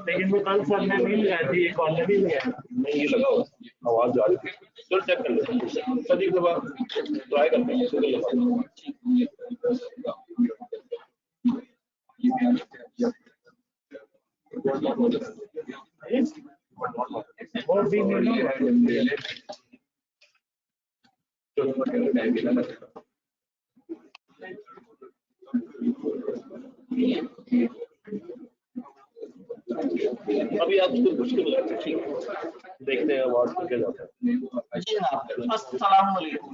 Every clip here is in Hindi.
लेकिन वो कल सर ने नहीं लगाई थी, एक ऑलरेडी लगाया नहीं, ये लगाओ आवाज जा रही थी, चलो चेक कर लेते हैं, कभी कभार ट्राई करते हैं। वो भी नहीं अभी आप उसको मुश्किल लगता है, ठीक है देखते हैं आवाज क्या जाता है। जी जनाब, अस्सलाम वालेकुम।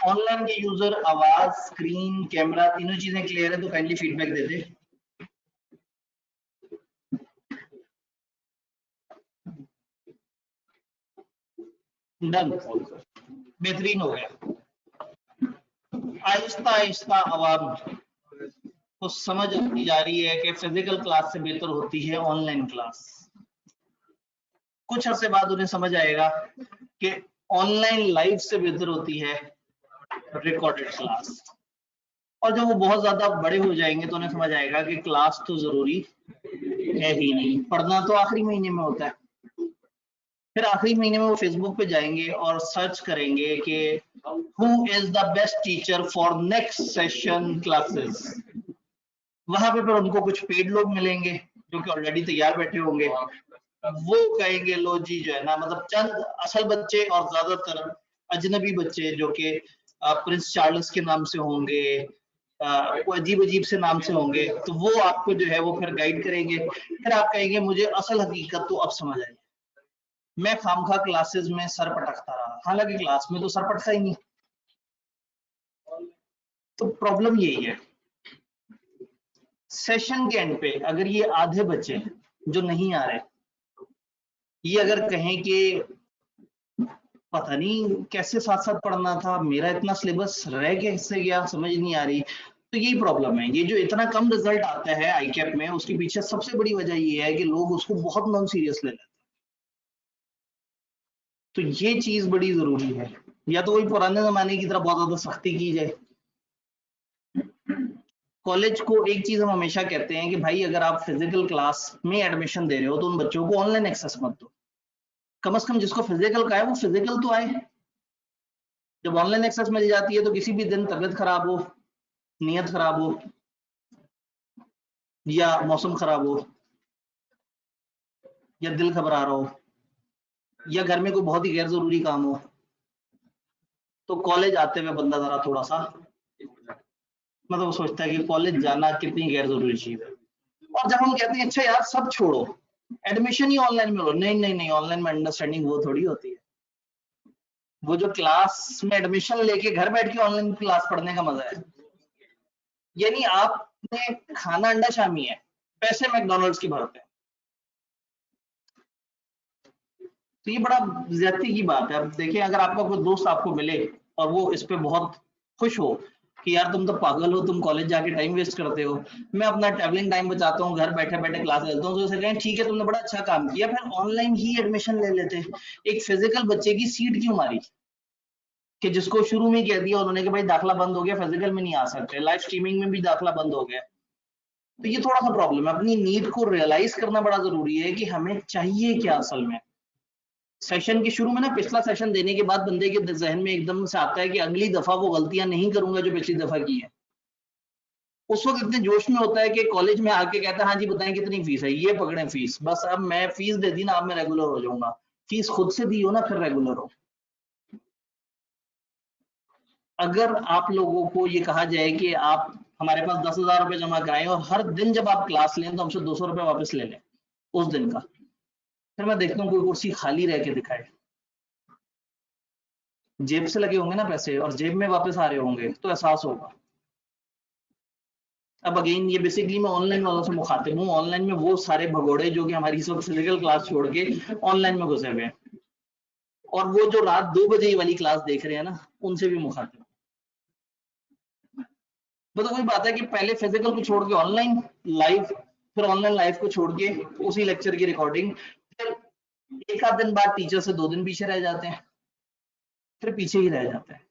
ऑनलाइन के यूजर आवाज, स्क्रीन, कैमरा तीनों चीजें क्लियर है तो काइंडली फीडबैक दे दे। डन, बेहतरीन हो गया। आहिस्ता आहिस्ता आवाम को समझ आती जा रही है कि फिजिकल क्लास से बेहतर होती है ऑनलाइन क्लास। कुछ अरसे बाद उन्हें समझ आएगा कि ऑनलाइन लाइव से बेहतर होती है रिकॉर्डेड क्लास। और जब वो बहुत ज्यादा बड़े हो जाएंगे तो उन्हें समझ आएगा कि क्लास तो जरूरी है ही नहीं, पढ़ना तो आखिरी महीने में होता है। फिर आखिरी महीने में वो फेसबुक पे जाएंगे और सर्च करेंगे कि who is the best teacher for next session classes. वहां पे फिर उनको कुछ पेड लोग मिलेंगे जो कि ऑलरेडी तैयार बैठे होंगे। वो कहेंगे लो जी जो है ना, मतलब चंद असल बच्चे और ज्यादातर अजनबी बच्चे जो कि प्रिंस चार्ल्स के नाम से होंगे, वो अजीब अजीब से नाम से होंगे, तो वो आपको जो है वो फिर गाइड करेंगे। फिर आप कहेंगे मुझे असल हकीकत तो अब समझ आई, मैं खामखा क्लासेस में सर पटकता रहा, हालांकि क्लास में तो सर पटका ही नहीं। तो प्रॉब्लम यही है, सेशन के एंड पे अगर ये आधे बच्चे जो नहीं आ रहे, ये अगर कहें कि पता नहीं कैसे साथ साथ पढ़ना था, मेरा इतना सिलेबस रह कैसे गया समझ नहीं आ रही, तो यही प्रॉब्लम है। ये जो इतना कम रिजल्ट आता है आईकैप में, उसके पीछे सबसे बड़ी वजह ये है कि लोग उसको बहुत नॉन सीरियस ले लेते हैं। तो ये चीज बड़ी जरूरी है, या तो वही पुराने जमाने की तरह बहुत ज्यादा सख्ती की जाए। कॉलेज को एक चीज हम हमेशा कहते हैं कि भाई अगर आप फिजिकल क्लास में एडमिशन दे रहे हो तो उन बच्चों को ऑनलाइन एक्सेस मत दो, कम से कम जिसको फिजिकल का है वो फिजिकल तो आए। जब ऑनलाइन एक्सेस मिल जाती है तो किसी भी दिन तबीयत खराब हो, नीयत खराब हो, या मौसम खराब हो, या दिल घबरा रहा हो, या घर में कोई बहुत ही गैर जरूरी काम हो, तो कॉलेज आते हुए बंदा जरा थोड़ा सा मतलब वो सोचता है कि कॉलेज जाना कितनी गैर जरूरी चीज है। और जब हम कहते हैं अच्छा यार सब छोड़ो, एडमिशन ही ऑनलाइन में लो, नहीं नहीं नहीं, ऑनलाइन में अंडरस्टैंडिंग वो थोड़ी होती है। वो जो क्लास में एडमिशन लेके घर बैठ के ऑनलाइन क्लास पढ़ने का मजा है। यानी आपने खाना अंडा शामी है, पैसे मैकडॉनल्ड्स की भरते हैं, तो ये बड़ा ज्यादती की बात है। अब देखिए अगर आपका कोई दोस्त आपको मिले और वो इस पे बहुत खुश हो कि यार तुम तो पागल हो, तुम कॉलेज जाके टाइम वेस्ट करते हो, मैं अपना ट्रैवलिंग टाइम बचाता हूँ, घर बैठे बैठे क्लास लेता हूँ, तो उसे कहें ठीक है तुमने बड़ा अच्छा काम किया, फिर ऑनलाइन ही एडमिशन ले लेते। एक फिजिकल बच्चे की सीट क्यों मारी कि जिसको शुरू में कह दिया उन्होंने कि भाई दाखला बंद हो गया, फिजिकल में नहीं आ सकते, लाइव स्ट्रीमिंग में भी दाखला बंद हो गया। तो ये थोड़ा सा प्रॉब्लम है। अपनी नीड को रियलाइज करना बड़ा जरूरी है कि हमें चाहिए क्या असल में। सेशन के शुरू में ना, पिछला सेशन देने के बाद बंदे के जहन में एकदम से आता है कि अगली दफा वो गलतियां नहीं करूंगा जो पिछली दफा की है। उस वक्त इतने जोश में होता है कि कॉलेज में आके कहता है हाँ जी बताएं कितनी फीस है, ये पकड़े फीस, बस अब मैं फीस दे दी ना, अब मैं रेगुलर हो जाऊंगा। फीस खुद से दी हो ना, फिर रेगुलर हो। अगर आप लोगों को ये कहा जाए कि आप हमारे पास 10,000 रुपए जमा कराएं और हर दिन जब आप क्लास लें तो हमसे 200 रुपए वापस ले लें उस दिन का, फिर मैं देखता हूँ कोई कुर्सी खाली रह के दिखाए, जेब से लगे होंगे ना पैसे और जेब में वापस आ रहे होंगे तो एहसास होगा। अब अगेन ये बेसिकली मैं ऑनलाइन वालों से मुखातिब हूँ। ऑनलाइन में वो सारे भगोड़े जो कि हमारी सब फिजिकल क्लास छोड़ के ऑनलाइन में घुसे हुए हैं, और वो जो रात 2 बजे वाली क्लास देख रहे हैं ना, उनसे भी मुखातिब। तो कोई बात है कि पहले फिजिकल को छोड़ के ऑनलाइन लाइव, फिर ऑनलाइन लाइव को छोड़ के उसी लेक्चर की रिकॉर्डिंग, फिर एक आध दिन बाद टीचर से 2 दिन पीछे रह जाते हैं, फिर पीछे ही रह जाते हैं।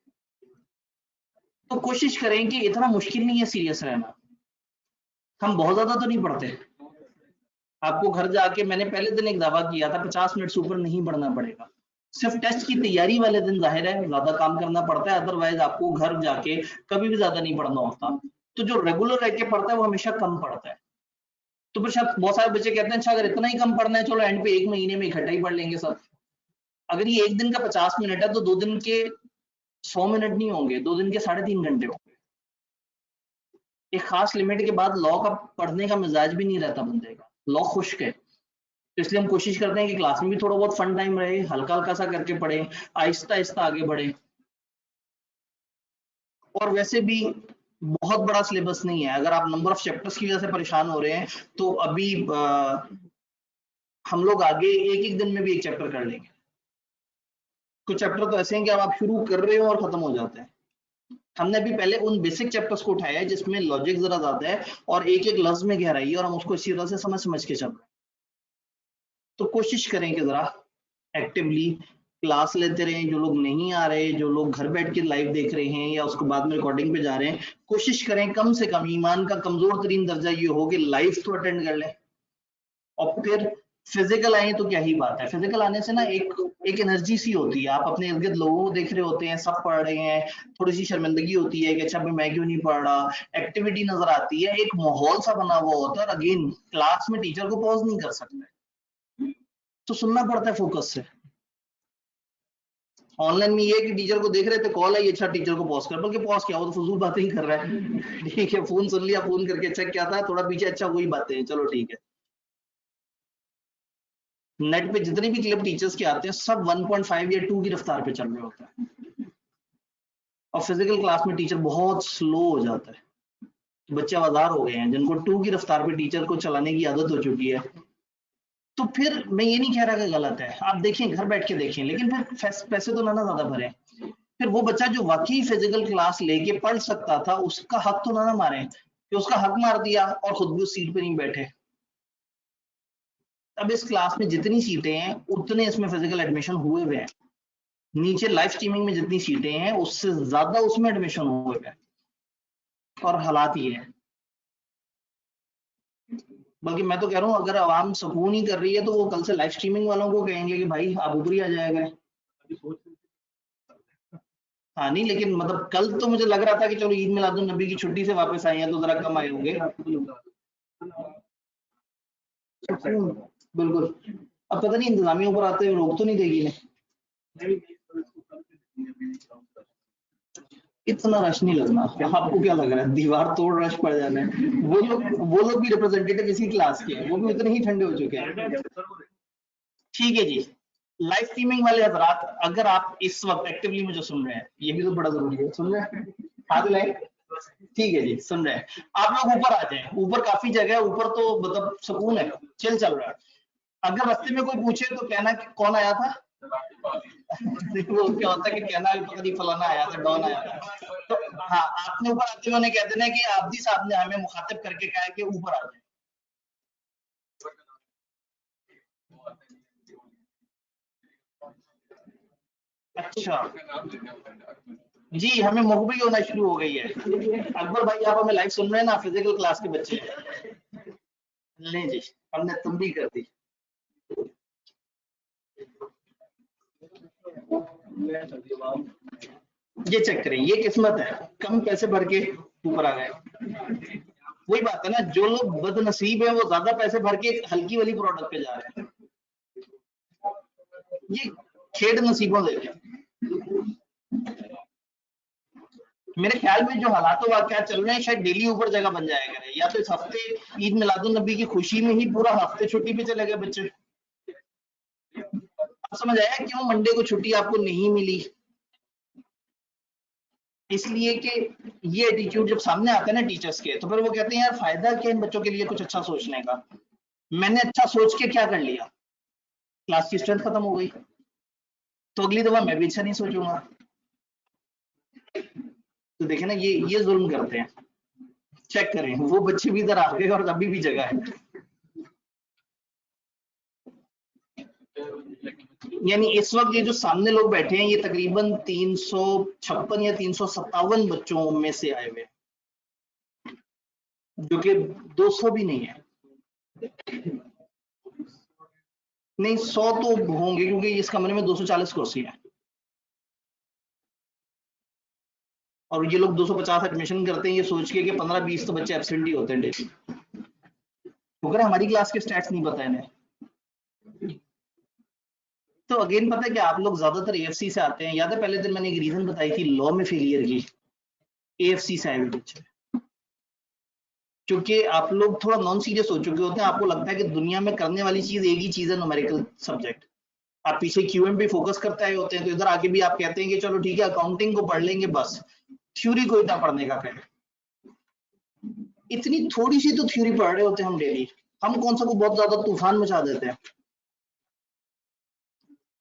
तो कोशिश करें कि इतना मुश्किल नहीं है सीरियस रहना। हम बहुत ज्यादा तो नहीं पढ़ते। आपको घर जाके, मैंने पहले दिन एक दावा किया था, 50 मिनट से ऊपर नहीं पढ़ना पड़ेगा। सिर्फ टेस्ट की तैयारी वाले दिन जाहिर है ज्यादा काम करना पड़ता है, अदरवाइज आपको घर जाके कभी भी ज्यादा नहीं पढ़ना होता। तो जो रेगुलर रह के पढ़ता है वो हमेशा कम पढ़ता है। तो फिर शायद बहुत सारे बच्चे कहते हैं अच्छा अगर इतना ही कम पढ़ना है, चलो एंड पे 1 महीने में इकट्ठा ही पढ़ लेंगे सब। अगर ये एक दिन का 50 मिनट है तो 2 दिन के 100 मिनट नहीं होंगे, 2 दिन के 3.5 घंटे होंगे। एक खास लिमिट के बाद लॉ का पढ़ने का मिजाज भी नहीं रहता बंदे का, लॉ खुश्क है। तो इसलिए हम कोशिश करते हैं कि क्लास में भी थोड़ा बहुत फन टाइम रहे, हल्का हल्का सा करके पढ़े, आहिस्ता आहिस्ता आगे बढ़े। और वैसे भी बहुत बड़ा सिलेबस नहीं है। अगर आप नंबर ऑफ चैप्टर्स की वजह से परेशान हो रहे हैं तो अभी हम लोग आगे एक एक दिन में भी एक चैप्टर कर लेंगे। कुछ चैप्टर तो ऐसे हैं कि अब आप शुरू कर रहे हो और खत्म हो जाते हैं। हमने अभी पहले उन बेसिक चैप्टर्स को उठाया है जिसमें लॉजिक जरा ज्यादा है और एक एक लफ्ज में गहराई है और हम उसको इसी तरह से समझ समझ के चल रहे हैं। तो कोशिश करें कि जरा एक्टिवली क्लास लेते रहें। जो लोग नहीं आ रहे, जो लोग घर बैठ के लाइव देख रहे हैं या उसको बाद में रिकॉर्डिंग पे जा रहे हैं, कोशिश करें कम से कम, ईमान का कमजोर तरीन दर्जा ये हो कि लाइव तो अटेंड कर लें। और फिर फिजिकल आए तो क्या ही बात है, फिजिकल आने से ना एक एनर्जी सी होती है। आप अपने इर्द गिर्द लोगों को देख रहे होते हैं, सब पढ़ रहे हैं, थोड़ी सी शर्मिंदगी होती है कि अच्छा भाई मैं क्यों नहीं पढ़ रहा, एक्टिविटी नजर आती है, एक माहौल सा बना हुआ होता है। और अगेन क्लास में टीचर को पॉज नहीं कर सकते, तो सुनना पड़ता है फोकस से। ऑनलाइन में ये कि टीचर को देख रहे थे, कॉल आई, अच्छा टीचर को पॉज कर, बल्कि पॉज क्या, वो तो फजूल बातें ही कर रहा है। ठीक है, फोन सुन लिया, फोन करके अच्छा क्या था, थोड़ा पीछे, अच्छा वही बातें हैं, चलो ठीक है। नेट पे जितने भी क्लिप टीचर्स के आते हैं सब 1.5 या 2 की रफ्तार पे चल रहे होते हैं। और फिजिकल क्लास में टीचर बहुत स्लो हो जाता है। बच्चे आवाजार हो गए हैं जिनको 2 की रफ्तार पे टीचर को चलाने की आदत हो चुकी है। तो फिर मैं ये नहीं कह रहा कि गलत है, आप देखें, घर बैठ के देखें, लेकिन फिर पैसे तो ना ज्यादा भरे। फिर वो बच्चा जो वाकई फिजिकल क्लास लेके पढ़ सकता था उसका हक तो ना मारे कि उसका हक मार दिया और खुद भी उस सीट पे नहीं बैठे। अब इस क्लास में जितनी सीटें हैं उतने इसमें फिजिकल एडमिशन हुए हुए हैं। नीचे लाइव स्ट्रीमिंग में जितनी सीटें हैं उससे ज्यादा उसमें एडमिशन हुए हुए हैं। और हालात ये है, बल्कि मैं तो कह रहा हूँ अगर आवाम सुकून ही कर रही है तो वो कल से लाइव स्ट्रीमिंग वालों को कहेंगे कि भाई आप ऊपर ही आ जाएगा। हाँ नहीं, लेकिन मतलब कल तो मुझे लग रहा था कि चलो ईद मिलादुन नबी की छुट्टी से वापस आए हैं तो जरा कम आए होंगे। बिल्कुल। अब पता नहीं इंतजामिया ऊपर आते हुए रोक तो नहीं देगी ने। इतना रश नहीं लगना। आपको क्या लग रहा है दीवार तोड़ रश पड़ जाना है? वो लोग भी रिप्रेजेंटेटिव इसी क्लास के हैं, वो भी उतने ही ठंडे हो चुके हैं। ठीक है जी, लाइव स्ट्रीमिंग वाले हजरात, अगर आप इस वक्त एक्टिवली मुझे सुन रहे हैं, ये भी तो बड़ा जरूरी है, सुन रहे हैं, हाथ मिलाएं। ठीक है जी, सुन रहे हैं आप लोग, ऊपर आ जाएं। ऊपर काफी जगह है, ऊपर तो मतलब सुकून है, चिल चल रहा है। अगर रास्ते में कोई पूछे तो कहना कि कौन आया था। वो क्या होता है कि कहना पता नहीं फलाना आया था, डॉन आया था। तो हाँ, आपने ऊपर आते हुए कह देना कि आबदी साहब ने हमें मुखातिब करके कहा है कि ऊपर आ जाए। अच्छा जी, हमें मुखबरी होना शुरू हो गई है। अकबर भाई आप हमें लाइव सुन रहे हैं ना, फिजिकल क्लास के बच्चे हैं। नहीं जी, हमने तुम भी कर दी। ये चेक करें, ये किस्मत है, कम पैसे भर के ऊपर आ गए। वही बात है ना, जो लोग बदनसीब है वो ज्यादा पैसे भर के हल्की वाली प्रोडक्ट पे जा रहे हैं। ये खेड नसीबों से। मेरे ख्याल में जो हालात वाकयात चल रहे हैं शायद डेली ऊपर जगह बन जाया करे, या तो इस हफ्ते ईद मिलादुन नबी की खुशी में ही पूरा हफ्ते छुट्टी पे चले गए बच्चे। अब समझ आया क्यों मंडे को छुट्टी आपको नहीं मिली? इसलिए कि ये एटीट्यूड जब सामने आता है ना टीचर्स के, तो फिर वो कहते हैं यार फायदा क्या इन बच्चों के लिए कुछ अच्छा सोचने का। मैंने अच्छा सोच के क्या कर लिया, क्लास की स्ट्रेंथ खत्म हो गई, तो अगली दफा मैं भी अच्छा नहीं सोचूंगा। तो देखे ना, ये जुल्म करते हैं। चेक करें, वो बच्चे भी इधर आ गए और अभी भी जगह है। यानी इस वक्त ये जो सामने लोग बैठे हैं ये तकरीबन 356 या 357 बच्चों में से आए हुए हैं, जो कि 200 भी नहीं है। नहीं 100 तो होंगे क्योंकि इस कमरे में 240 कुर्सी है और ये लोग 250 एडमिशन करते हैं ये सोच के कि 15-20 तो बच्चे एब्सेंट ही होते हैं डेली। अगर हमारी क्लास के स्टैट्स नहीं पता इन्हें तो अगेन पता है कि आप लोग ज्यादातर एएफसी से आते हैं। याद है पहले दिन मैंने एक रीजन बताई थी लॉ में फेलियर की, एएफसी से आए हुए बच्चे, क्योंकि आप लोग थोड़ा नॉन सीरियस हो चुके होते हैं। आपको लगता है कि दुनिया में करने वाली चीज एक ही चीज है, न्यूमेरिकल सब्जेक्ट। आप पीछे क्यूएम पे फोकस करते आए होते हैं, तो इधर आके भी आप कहते हैं कि चलो ठीक है अकाउंटिंग को पढ़ लेंगे बस, थ्योरी को इतना पढ़ने का क्या। इतनी थोड़ी सी तो थ्योरी पढ़ रहे होते हैं हम डेली, हम कौन सा को बहुत ज्यादा तूफान मचा देते हैं।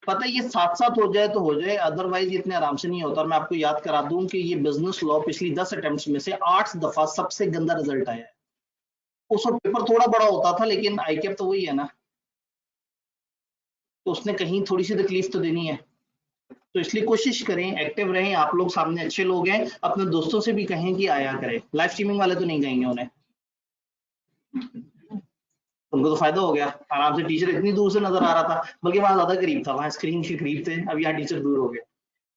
पता है ये साथ साथ हो जाए तो हो जाए, अदरवाइज इतने आराम से नहीं होता। और मैं आपको याद करा दूं कि ये बिजनेस लॉ पिछली 10 अटेम्प्ट्स में से 8 दफा सबसे गंदा रिजल्ट आया है। उस वक्त पेपर थोड़ा बड़ा होता था लेकिन आईकेप तो वही है ना, तो उसने कहीं थोड़ी सी तकलीफ तो देनी है। तो इसलिए कोशिश करें एक्टिव रहें। आप लोग सामने अच्छे लोग हैं, अपने दोस्तों से भी कहें कि आया करें। लाइव स्ट्रीमिंग वाले तो नहीं कहेंगे उन्हें, उनको तो फायदा हो गया, आराम से टीचर इतनी दूर से नजर आ रहा था, बल्कि वहां ज्यादा करीब था, वहां स्क्रीन के करीब थे, अब यहाँ टीचर दूर हो गया।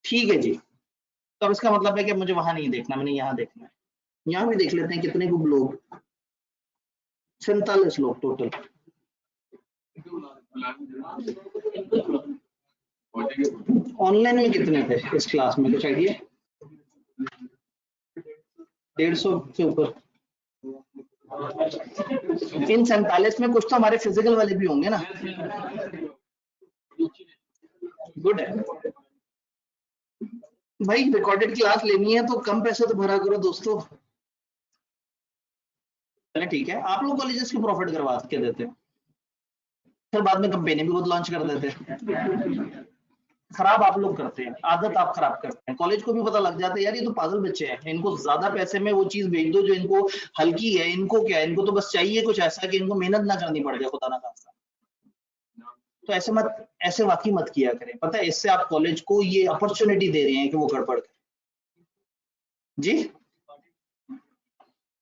ठीक है जी, तो अब इसका मतलब है कि मुझे वहां नहीं देखना, मैंने यहाँ देखना है। यहाँ भी देख लेते हैं कितने कुछ लोग, 47 लोग टोटल। ऑनलाइन में कितने थे इस क्लास में, कुछ आइडिया? 150 के ऊपर। इन 47 में कुछ तो हमारे फिजिकल वाले भी होंगे ना। गुड है भाई, रिकॉर्डेड क्लास लेनी है तो कम पैसे तो भरा करो दोस्तों। चले ठीक है, आप लोग कॉलेजेस की प्रॉफिट करवा के देते हैं, फिर बाद में कंपनी भी खुद लॉन्च कर देते हैं। खराब आप लोग करते हैं, आदत आप खराब करते हैं। कॉलेज को भी पता लग जाता है यार ये तो पागल बच्चे हैं, इनको ज्यादा पैसे में वो चीज भेज दो जो इनको हल्की है। इनको क्या है, इनको तो बस चाहिए कुछ ऐसा कि इनको मेहनत ना करनी पड़ जाए, खुदा ना खास्ता। तो ऐसे मत, ऐसे वाकई मत किया करें। पता है इससे आप कॉलेज को ये अपॉर्चुनिटी दे रहे हैं कि वो गड़बड़ करे। जी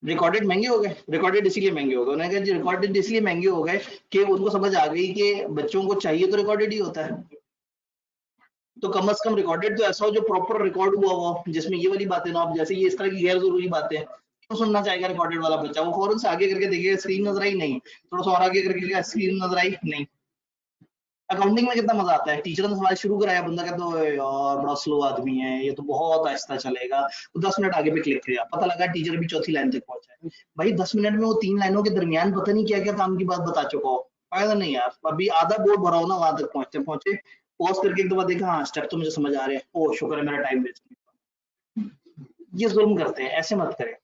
रिकॉर्डेड महंगे हो गए, रिकॉर्डेड इसलिए महंगे हो गए, उन्होंने कहा जी रिकॉर्डेड इसलिए महंगे हो गए कि उनको समझ आ गई कि बच्चों को चाहिए तो रिकॉर्डेड ही होता है। तो कम से कम रिकॉर्डेड तो ऐसा हो जो प्रॉपर रिकॉर्ड हुआ हो, जिसमें ये वाली बातें ना हो। जैसे ये इस तरह की गैर जरूरी बातें तो सुनना चाहेगा रिकॉर्डेड वाला बच्चा, वो फौरन से आगे करके देखेगा स्क्रीन नजर आई नहीं, थोड़ा सा और आगे करके स्क्रीन नजर आई नहीं। अकाउंटिंग में कितना मजा आता है, टीचर ने सवाल शुरू कराया, बंदा कहता है यार बड़ा स्लो आदमी है ये तो बहुत आहिस्ता चलेगा, तो 10 मिनट आगे पे क्लिक किया, पता लगा टीचर भी चौथी लाइन तक पहुंचा है। भाई 10 मिनट में वो 3 लाइनों के दरमियान पता नहीं क्या क्या काम की बात बता चुका हो। फायदा नहीं यार, अभी आधा बोर्ड भरा हो ना, वहां तक पहुंचते पहुंचे पॉज करके एक दफा देखा, हाँ स्टेप तो मुझे समझ आ रहे हैं, ओ शुक्र है मेरा टाइम वेस्ट नहीं। ये जुल्म करते हैं, ऐसे मत करें।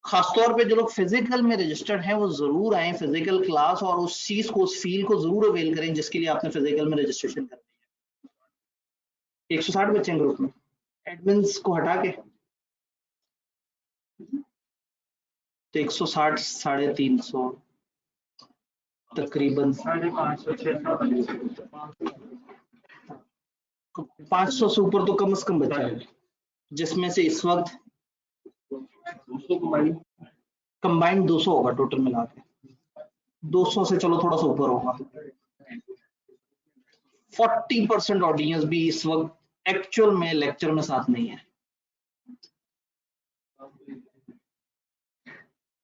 खासतौर पे जो लोग फिजिकल में रजिस्टर्ड हैं वो जरूर आए फिजिकल क्लास, और उस चीज को, उस फील को जरूर अवेल करें जिसके लिए आपने फिजिकल में रजिस्ट्रेशन करनी है। 160 बच्चे हैं ग्रुप में, एडमिन्स को हटा के तो 160 350 तकरीबन 500 से ऊपर तो कम से कम बच्चा है, जिसमें से इस वक्त कंबाइंड 200 होगा टोटल मिला के, 200 से चलो थोड़ा सा ऊपर होगा। 40% ऑडियंस भी इस वक्त एक्चुअल में लेक्चर में साथ नहीं है,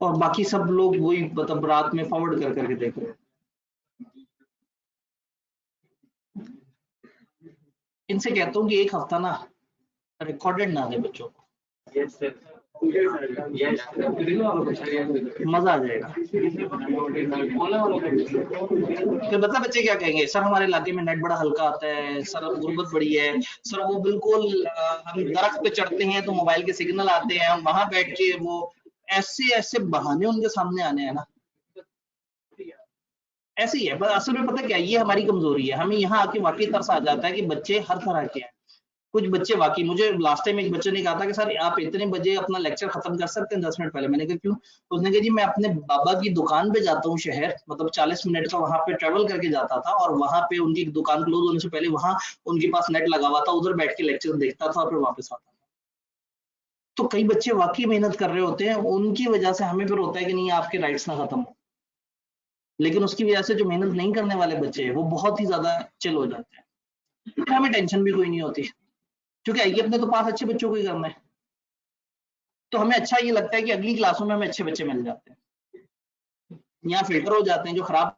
और बाकी सब लोग वही मतलब रात में फॉरवर्ड कर करके देख रहे हैं। इनसे कहता हूँ कि एक हफ्ता ना रिकॉर्डेड ना दे बच्चों को, मजा आ जाएगा। फिर बता बच्चे क्या कहेंगे, सर हमारे इलाके में नेट बड़ा हल्का आता है, सर गुर्बत बड़ी है, सर वो बिल्कुल हम दरख्त पे चढ़ते हैं तो मोबाइल के सिग्नल आते हैं, हम वहां बैठ के वो ऐसे ऐसे बहाने उनके सामने आने हैं ना। ऐसे ही है, बस असल में पता क्या, ये हमारी कमजोरी है। हमें यहाँ आके वाकई तरस आ जाता है कि बच्चे हर तरह के हैं। कुछ बच्चे वाकई, मुझे लास्ट टाइम एक बच्चे ने कहा था कि सर आप इतने बजे अपना लेक्चर खत्म कर सकते हैं 10 मिनट पहले। मैंने कहा क्यों? उसने कहा जी मैं अपने बाबा की दुकान पे जाता हूँ शहर, मतलब 40 मिनट का वहां पे ट्रेवल करके जाता था, और वहां पे उनकी दुकान क्लोज होने से पहले वहां उनके पास नेट लगा हुआ था, उधर बैठ के लेक्चर देखता था फिर वापस आता था। तो कई बच्चे वाकई मेहनत कर रहे होते हैं, उनकी वजह से हमें फिर होता है कि नहीं आपके राइट्स ना खत्म हो, लेकिन उसकी वजह से जो मेहनत नहीं करने वाले बच्चे हैं वो बहुत ही ज्यादा चिल हो जाते हैं, फिर हमें टेंशन भी कोई नहीं होती, क्योंकि आइए अपने तो पास अच्छे बच्चों को ही करना है। तो हमें अच्छा ये लगता है कि अगली क्लासों में हमें अच्छे बच्चे मिल जाते हैं, यहाँ फिल्टर हो जाते हैं जो खराब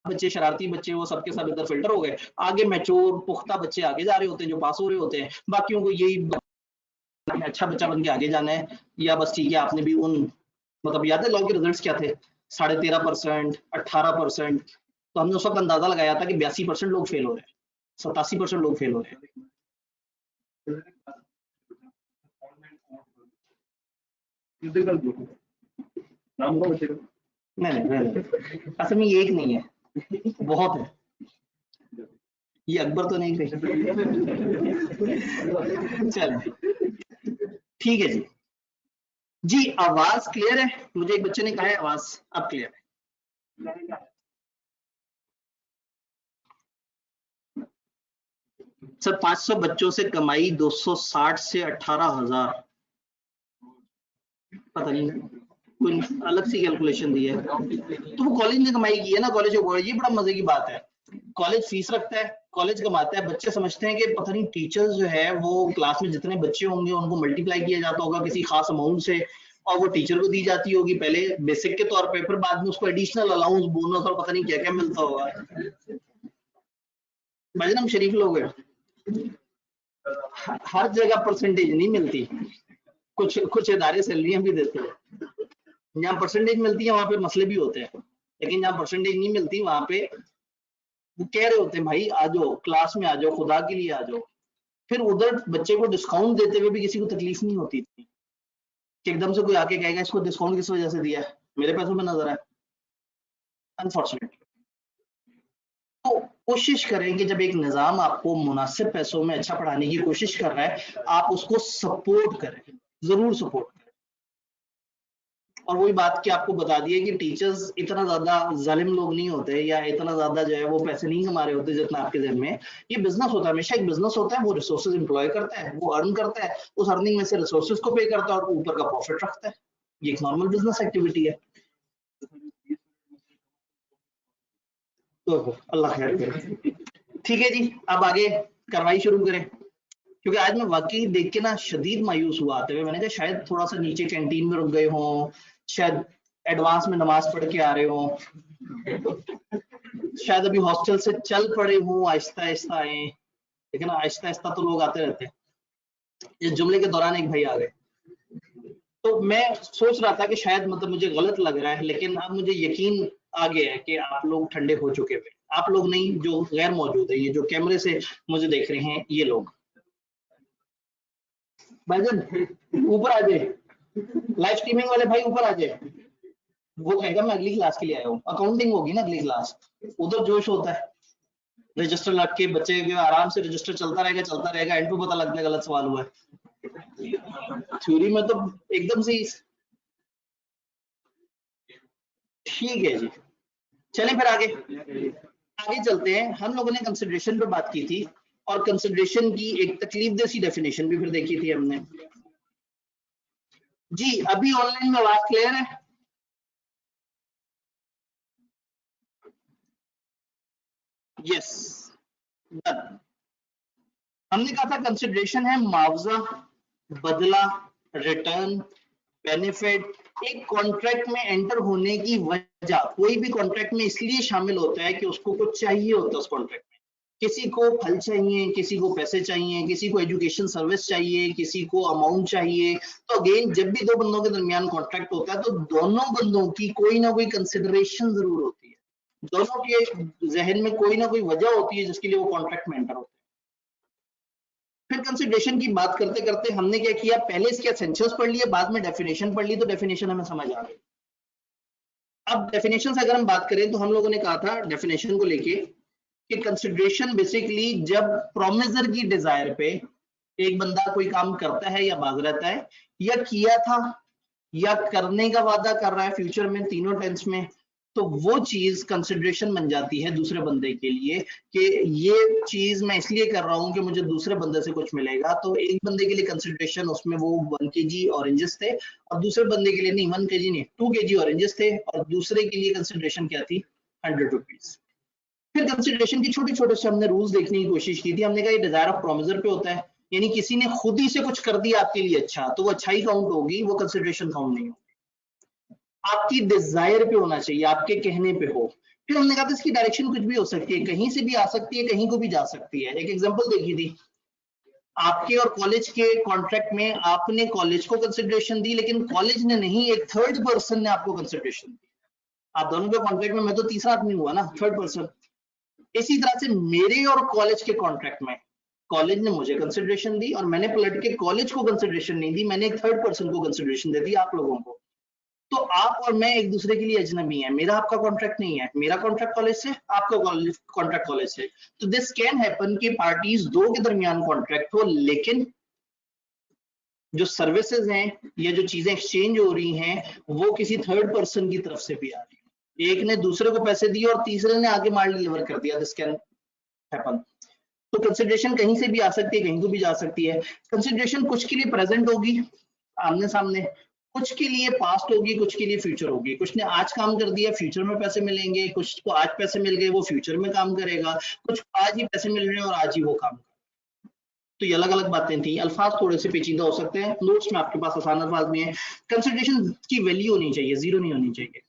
बच्चे, शरारती बच्चे, वो सबके सब इधर फिल्टर हो गए, आगे मैच्योर पुख्ता बच्चे आगे जा रहे होते हैं जो पास हो रहे होते हैं, बाकियों को यही अच्छा बच्चा बन के आगे जाना है, या बस ठीक है आपने भी उन, मतलब याद है लॉ के रिजल्ट्स क्या थे, 13.5%, 18%, तो हमने उस वक्त अंदाजा लगाया था कि 82% लोग फेल हो रहे हैं, 87% लोग फेल हो रहे हैं। नाम का बच्चे का नहीं, असल में ये एक नहीं है, बहुत है, ये अकबर तो नहीं कही। चलो ठीक है जी। जी आवाज क्लियर है? मुझे एक बच्चे ने कहा है आवाज अब क्लियर है। सर 500 बच्चों से कमाई 260 से 18,000, पता नहीं कोई अलग सी कैलकुलेशन दी है, तो वो कॉलेज ने कमाई की है ना, कॉलेज ऑफ, ये बड़ा मजे की बात है, कॉलेज फीस रखता है, कॉलेज कमाता है, बच्चे समझते हैं कि पता नहीं टीचर्स जो है वो क्लास में जितने बच्चे होंगे उनको मल्टीप्लाई किया जाता होगा किसी खास अमाउंट से, और वो टीचर को दी जाती होगी पहले बेसिक के तौर पे, फिर बाद में उसको एडिशनल अलाउंस, बोनस और पता नहीं क्या क्या मिलता होगा। भाई हम शरीफ लोग हैं, हर जगह परसेंटेज नहीं मिलती, कुछ कुछ इदारे सैलरियां भी देते हैं, जहाँ परसेंटेज मिलती है वहां पे मसले भी होते हैं, लेकिन जहाँ परसेंटेज नहीं मिलती वहां पे वो कह रहे होते हैं भाई आ जाओ क्लास में, आ जाओ खुदा के लिए आ जाओ, फिर उधर बच्चे को डिस्काउंट देते हुए भी किसी को तकलीफ नहीं होती थी कि एकदम से कोई आके कहेगा इसको डिस्काउंट किस वजह से दिया है, मेरे पैसों में नजर है, अनफॉर्चुनेट। तो कोशिश करें कि जब एक निजाम आपको मुनासिब पैसों में अच्छा पढ़ाने की कोशिश कर रहा है आप उसको सपोर्ट करें, जरूर सपोर्ट करें। और वही बात कि आपको बता दिए कि टीचर्स इतना ज्यादा जालिम लोग नहीं होते, या इतना ज्यादा जो है वो पैसे नहीं कमा रहे होते जितना आपके ज़हन में। ये बिजनेस होता है, हमेशा एक बिजनेस होता है, वो रिसोर्सेज एम्प्लॉय करता है, वो अर्न करता है, उस अर्निंग में से रिसोर्सेज को पे करता है और ऊपर का प्रॉफिट रखता है, ये एक नॉर्मल बिजनेस एक्टिविटी है। तो अल्लाह खैर करे। ठीक है जी, अब आगे कार्रवाई शुरू करें, क्योंकि आज मैं वाकई देख के ना शदीद मायूस हुआ आते हुए, मैंने कहा शायद थोड़ा सा नीचे कैंटीन में रुक गए हों, शायद एडवांस में नमाज पढ़ के आ रहे हों, शायद अभी हॉस्टल से चल पड़े हों, आहिस्ता आहिस्ता आए, लेकिन आहिस्ता आहिस्ता तो लोग आते रहते हैं। इस जुमले के दौरान एक भाई आ गए, तो मैं सोच रहा था कि शायद मतलब मुझे गलत लग रहा है, लेकिन अब मुझे यकीन आ गया है कि आप लोग ठंडे हो चुके हुए, आप लोग नहीं जो गैर मौजूद है, ये जो कैमरे से मुझे देख रहे हैं ये लोग, भाईजान ऊपर आ जाए, लाइव स्ट्रीमिंग वाले भाई ऊपर आ जाए, वो कहेगा मैं अगली क्लास के लिए आया हूँ, अकाउंटिंग होगी ना अगली क्लास, उधर जोश होता है, रजिस्टर लग के बच्चे के आराम से रजिस्टर चलता रहेगा, एंड पे पता लगता है गलत सवाल हुआ है, थ्योरी में तो एकदम से। ठीक है जी, चलें फिर आगे आगे चलते हैं। हम लोगों ने कंसिडरेशन पे बात की थी, और कंसिडरेशन की एक तकलीफ जैसी डेफिनेशन भी फिर देखी थी हमने। जी अभी ऑनलाइन में बात क्लियर है? यस, हमने कहा था कंसिडरेशन है मुआवजा, बदला, रिटर्न, बेनिफिट, एक कॉन्ट्रैक्ट में एंटर होने की वजह, कोई भी कॉन्ट्रैक्ट में इसलिए शामिल होता है कि उसको कुछ चाहिए होता है उस कॉन्ट्रैक्ट में, किसी को फल चाहिए, किसी को पैसे चाहिए, किसी को एजुकेशन सर्विस चाहिए, किसी को अमाउंट चाहिए। तो अगेन जब भी दो बंदों के दरमियान कॉन्ट्रैक्ट होता है तो दोनों बंदों की कोई ना कोई कंसिडरेशन जरूर होती है, दोनों के जहन में कोई ना कोई वजह होती है जिसके लिए वो कॉन्ट्रैक्ट में एंटर होता है। फिर फिर कंसिडरेशन की बात करते करते हमने क्या किया, पहले इसके एसेंशियल्स पढ़ लिए, बाद में डेफिनेशन पढ़ ली, तो डेफिनेशन हमें समझ आ गई। अब डेफिनेशन से अगर हम बात करें तो हम लोगों ने कहा था डेफिनेशन को लेके कि कंसिडरेशन बेसिकली जब प्रोमिसर की डिजायर पे एक बंदा कोई काम करता है या भाग रहता है, या किया था या करने का वादा कर रहा है फ्यूचर में, तीनों टेंस में, तो वो चीज कंसिडरेशन बन जाती है दूसरे बंदे के लिए कि ये चीज मैं इसलिए कर रहा हूं कि मुझे दूसरे बंदे से कुछ मिलेगा। तो एक बंदे के लिए कंसिडरेशन उसमें वो 1 kg ऑरेंजेस थे, और दूसरे बंदे के लिए नहीं 1 kg नहीं 2 kg ऑरेंजेस थे, और दूसरे के लिए कंसिडरेशन क्या थी, 100 रुपीज। फिर कंसिडरेशन की छोटे छोटे से हमने रूल्स देखने की कोशिश की थी। हमने कहा ये डिजायर ऑफ प्रोमिसर पे होता है, यानी किसी ने खुद ही से कुछ कर दिया आपके लिए अच्छा, तो वो अच्छाई काउंट होगी, वो कंसिडरेशन काउंट नहीं होगी। आपकी डिजायर पे होना चाहिए, आपके कहने पे हो। फिर हमने कहा था इसकी डायरेक्शन कुछ भी हो सकती है, कहीं से भी आ सकती है, कहीं को भी जा सकती है। एक एग्जांपल देखी थी, आपके और कॉलेज के कॉन्ट्रैक्ट में आपने कॉलेज को कंसिडरेशन दी, लेकिन कॉलेज ने नहीं, एक थर्ड पर्सन ने आपको कंसिडरेशन दी। आप दोनों के कॉन्ट्रैक्ट में मैं तो तीसरा आदमी हुआ ना, थर्ड पर्सन। इसी तरह से मेरे और कॉलेज के कॉन्ट्रैक्ट में कॉलेज ने मुझे कंसिडरेशन दी, और मैंने पलट के कॉलेज को कंसिडरेशन नहीं दी, मैंने एक थर्ड पर्सन को कंसिडरेशन दे दी, आप लोगों को। तो आप और मैं एक दूसरे के लिए अजनबी हैं, मेरा आपका कॉन्ट्रैक्ट नहीं है, मेरा कॉन्ट्रैक्ट कॉलेज से, आपका कॉन्ट्रैक्ट कॉलेज से। तो दिस कैन हैपन कि पार्टीज दो के दरमियान कॉन्ट्रैक्ट हो, लेकिन जो सर्विसेज हैं या जो चीजें एक्सचेंज हो रही हैं वो किसी थर्ड पर्सन की तरफ से भी आ रही है। एक ने दूसरे को पैसे दिए और तीसरे ने आगे माल डिलीवर कर दिया, दिस कैन हैपन। तो कंसिडरेशन कहीं से भी आ सकती है, कहीं को भी जा सकती है। कंसिडरेशन कुछ के लिए प्रेजेंट होगी आमने सामने, कुछ के लिए पास्ट होगी, कुछ के लिए फ्यूचर होगी। कुछ ने आज काम कर दिया, फ्यूचर में पैसे मिलेंगे, कुछ को आज पैसे मिल गए, वो फ्यूचर में काम करेगा, कुछ को आज ही पैसे मिल रहे हैं और आज ही वो काम करेगा। तो ये अलग अलग बातें थी, अल्फाज थोड़े से पेचीदा हो सकते हैं, नोट्स में आपके पास आसान अल्फाज भी हैं। कंसिडरेशन की वैल्यू होनी चाहिए, जीरो नहीं होनी चाहिए।